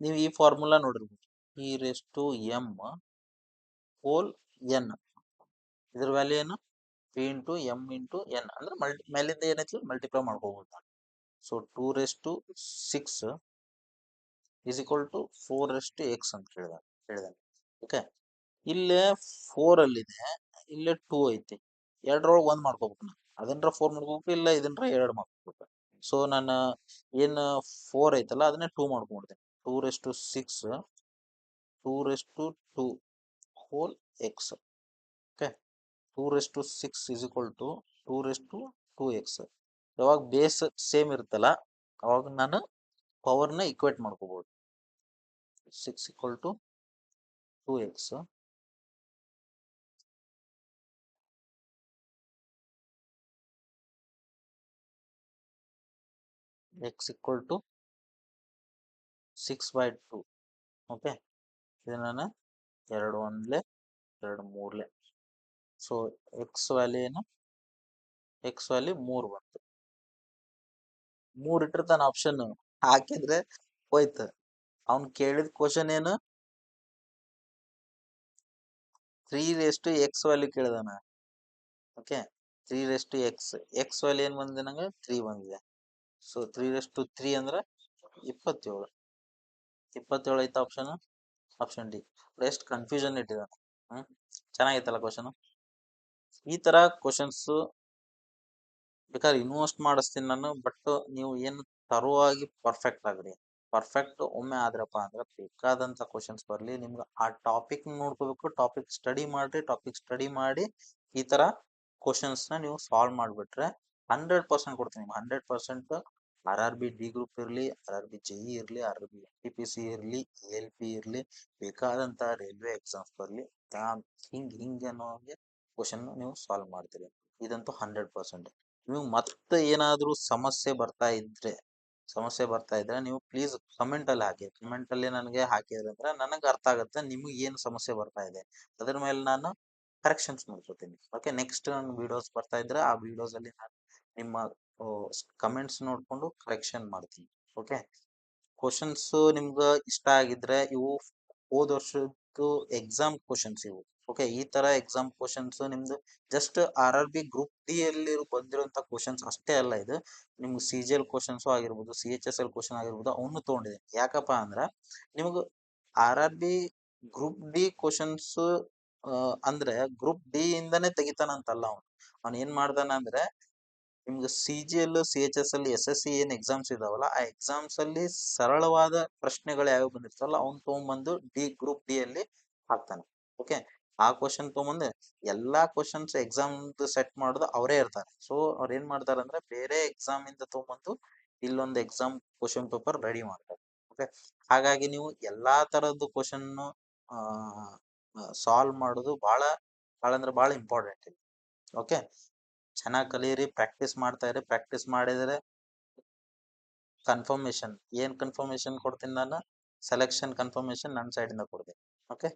ನೀವು ಈ ಫಾರ್ಮುಲಾ ನೋಡಿರ್ಬೋದು, e m ಹೋಲ್ n, ಇದ್ರ ವ್ಯಾಲ್ಯೂ ಏನು, p into m into n, ಅಂದ್ರೆ ಮೇಲಿಂದ ಏನೈತಿ ಮಲ್ಟಿಪ್ಲೈ ಮಾಡ್ಕೋಬಹುದು. So 2 to 6 is equal to 4x ಅಂತ ಹೇಳಿದ. ಓಕೆ, ಇಲ್ಲೇ 4 ಅಲ್ಲಿದೆ, ಇಲ್ಲೇ 2 ಐತಿ, ಎರಡರೊಳಗೆ 1 ಮಾಡ್ಕೋಬೇಕು. ಅದನ್ನ 4 ಮಾಡ್ಕೋಬೇಕು, ಇಲ್ಲ ಇದನ್ನ 2 ಮಾಡ್ಕೋಬೇಕು. ಸೊ ನಾನು ಏನ್ 4 ಐತಲ್ಲ ಅದನ್ನೇ 2 ಮಾಡ್ಕೊಂಡ್ಬಿಡ್ತೇನೆ. 2 to 6 2 to 2 whole x. Okay, 2 to 6 is equal to 2 to 2x. ಯಾವಾಗ ಬೇಸ್ ಸೇಮ್ ಇರುತ್ತಲ್ಲ ಅವಾಗ ನಾನು ಪವರ್ ನ ಇಕ್ವೇಟ್ ಮಾಡ್ಕೋಬಹುದು. 6 equal to 2x, x equal to 6/2. Okay, ಇದು ನಾನು 2 1 2 3. ಸೊ x ವ್ಯಾಲ್ಯೂ ಏನು, x ವ್ಯಾಲ್ಯೂ 3 ಬಂತು. 3 ಇಟ್ಟಿರ್ತಾನ ಆಪ್ಷನ್, ಹಾಕಿದ್ರೆ ಹೋಯ್ತು. ಅವ್ನ್ ಕೇಳಿದ ಕ್ವಶನ್ ಏನು, 3x ವ್ಯಾಲ್ಯೂ ಕೇಳಿದಾನ. ಓಕೆ, 3x, x ವ್ಯಾಲ್ಯೂ ಏನ್ ಬಂದಿದೆ ನಂಗೆ 3 ಬಂದಿದೆ. ಸೊ 3 ಅಂದ್ರೆ 27. 27 ಐತ ಆಪ್ಷನ್, ಆಪ್ಷನ್ ಡಿ. ಎಷ್ಟು ಕನ್ಫ್ಯೂಷನ್ ಇಟ್ಟಿದಾನೆ. ಚೆನ್ನಾಗೈತಲ್ಲ ಕ್ವಶನ್. ಈ ತರ ಕ್ವಶನ್ಸ್ ಬೇಕಾದ್ರೆ ಇನ್ವೆಸ್ಟ್ ಮಾಡಿಸ್ತೀನಿ ನಾನು, ಬಟ್ ನೀವು ಏನು ತರುವಾಗಿ ಪರ್ಫೆಕ್ಟ್ ಆಗ್ರಿ. ಪರ್ಫೆಕ್ಟ್ ಒಮ್ಮೆ ಆದ್ರಪ್ಪ ಅಂದ್ರೆ ಬೇಕಾದಂತ ಕ್ವಶನ್ಸ್ ಬರ್ಲಿ, ನಿಮ್ಗೆ ಆ ಟಾಪಿಕ್ ನೋಡ್ಕೋಬೇಕು, ಟಾಪಿಕ್ ಸ್ಟಡಿ ಮಾಡ್ರಿ, ಟಾಪಿಕ್ ಸ್ಟಡಿ ಮಾಡಿ ಈ ತರ ಕ್ವಶನ್ಸ್ ನ ನೀವು ಸಾಲ್ವ್ ಮಾಡ್ಬಿಟ್ರೆ 100% ಕೊಡ್ತೀನಿ. 100% RRB ಡಿ ಗ್ರೂಪ್ ಇರ್ಲಿ, RRB JE ಇರ್ಲಿ, RRB NTPC ಇರ್ಲಿ, ALP ಇರ್ಲಿ, ಬೇಕಾದಂತ ರೈಲ್ವೆ ಎಕ್ಸಾಮ್ಸ್ ಬರ್ಲಿ, ಹಿಂಗ್ ಅನ್ನೋ ಕ್ವಶನ್ ನೀವು ಸಾಲ್ವ್ ಮಾಡ್ತೀರಿ. ಇದಂತೂ 100%. ನೀವು ಮತ್ತೆ ಏನಾದ್ರೂ ಸಮಸ್ಯೆ ಬರ್ತಾ ಇದ್ರೆ ನೀವು ಪ್ಲೀಸ್ ಕಮೆಂಟ್ ಅಲ್ಲಿ ಹಾಕಿ. ಕಮೆಂಟ್ ಅಲ್ಲಿ ನನಗೆ ಹಾಕಿದ್ರೆ ಅಂದ್ರೆ ನನಗೆ ಅರ್ಥ ಆಗುತ್ತೆ ನಿಮ್ಗೆ ಏನು ಸಮಸ್ಯೆ ಬರ್ತಾ ಇದೆ, ಅದ್ರ ಮೇಲೆ ನಾನು ಕರೆಕ್ಷನ್ಸ್ ಮಾಡ್ಕೊತೀನಿ. ಓಕೆ, ನೆಕ್ಸ್ಟ್ ನನ್ನ ವಿಡಿಯೋಸ್ ಬರ್ತಾ ಇದ್ರೆ ಆ ವಿಡಿಯೋಸ್ ಅಲ್ಲಿ ನಾನು ನಿಮ್ಮ ಕಮೆಂಟ್ಸ್ ನೋಡ್ಕೊಂಡು ಕರೆಕ್ಷನ್ ಮಾಡ್ತೀನಿ. ಓಕೆ, ಕ್ವಶನ್ಸ್ ನಿಮ್ಗೆ ಇಷ್ಟ ಆಗಿದ್ರೆ ಇವು ಹೋದ ವರ್ಷದ್ದು ಎಕ್ಸಾಮ್ ಕ್ವಶನ್ಸ್ ಇವು. ಓಕೆ, ಈ ತರ ಎಕ್ಸಾಮ್ ಕ್ವಶನ್ಸ್ ನಿಮ್ದು ಜಸ್ಟ್ RRB ಗ್ರೂಪ್ ಡಿ ಅಲ್ಲಿ ಬಂದಿರುವಂತ ಕ್ವಶನ್ಸ್ ಅಷ್ಟೇ ಅಲ್ಲ, ಇದು ನಿಮ್ಗೆ CGL ಕ್ವಶನ್ಸ್ ಆಗಿರ್ಬೋದು, CHSL ಕ್ವಶನ್ ಆಗಿರ್ಬೋದು, ಅವನು ತಗೊಂಡಿದೆ. ಯಾಕಪ್ಪ ಅಂದ್ರ ನಿಮ್ಗೆ RRB ಗ್ರೂಪ್ ಡಿ ಕ್ವಶನ್ಸ್ ಅಂದ್ರೆ ಗ್ರೂಪ್ ಡಿ ಇಂದಾನೆ ತೆಗಿತಾನಂತಲ್ಲ. ಅವ್ನು ಏನ್ ಮಾಡ್ದಾನ ಅಂದ್ರೆ ನಿಮ್ಗೆ CGL, CHSL, SSC ಏನ್ ಎಕ್ಸಾಮ್ಸ್ ಇದಾವಲ್ಲ ಆ ಎಕ್ಸಾಮ್ಸ್ ಅಲ್ಲಿ ಸರಳವಾದ ಪ್ರಶ್ನೆಗಳು ಯಾವ ಬಂದಿರ್ತಾವಲ್ಲ ಅವ್ನ್ ತಗೊಂಡ್ಬಂದು ಗ್ರೂಪ್ ಡಿ ಅಲ್ಲಿ ಹಾಕ್ತಾನೆ. ಓಕೆ, ಆ ಕ್ವಶನ್ ತಗೊಂಬಂದು ಎಲ್ಲಾ ಕ್ವಶನ್ಸ್ ಎಕ್ಸಾಮ್ ಸೆಟ್ ಮಾಡೋದು ಅವರೇ ಇರ್ತಾರೆ. ಸೊ ಅವ್ರ ಏನ್ ಮಾಡ್ತಾರ ಅಂದ್ರೆ ಬೇರೆ ಎಕ್ಸಾಮ್ ಇಂದ ತಗೊಂಬಂದು ಇಲ್ಲೊಂದು ಎಕ್ಸಾಮ್ ಕ್ವಶನ್ ಪೇಪರ್ ರೆಡಿ ಮಾಡ್ತಾರೆ. ಓಕೆ, ಹಾಗಾಗಿ ನೀವು ಎಲ್ಲಾ ತರದ್ದು ಕ್ವಶನ್ ಸಾಲ್ವ್ ಮಾಡೋದು ಬಹಳ ಅಂದ್ರೆ ಬಹಳ ಇಂಪಾರ್ಟೆಂಟ್. ಓಕೆ, ಚೆನ್ನಾಗಿ ಕಲಿಯಿರಿ, ಪ್ರಾಕ್ಟೀಸ್ ಮಾಡ್ತಾ ಇರಿ. ಪ್ರಾಕ್ಟೀಸ್ ಮಾಡಿದ್ರೆ ಕನ್ಫರ್ಮೇಶನ್ ಕೊಡ್ತೀನಿ ನಾನು, ಸೆಲೆಕ್ಷನ್ ಕನ್ಫರ್ಮೇಶನ್ ನನ್ನ ಸೈಡ್ ಇಂದ ಕೊಡ್ತೀನಿ. ಓಕೆ.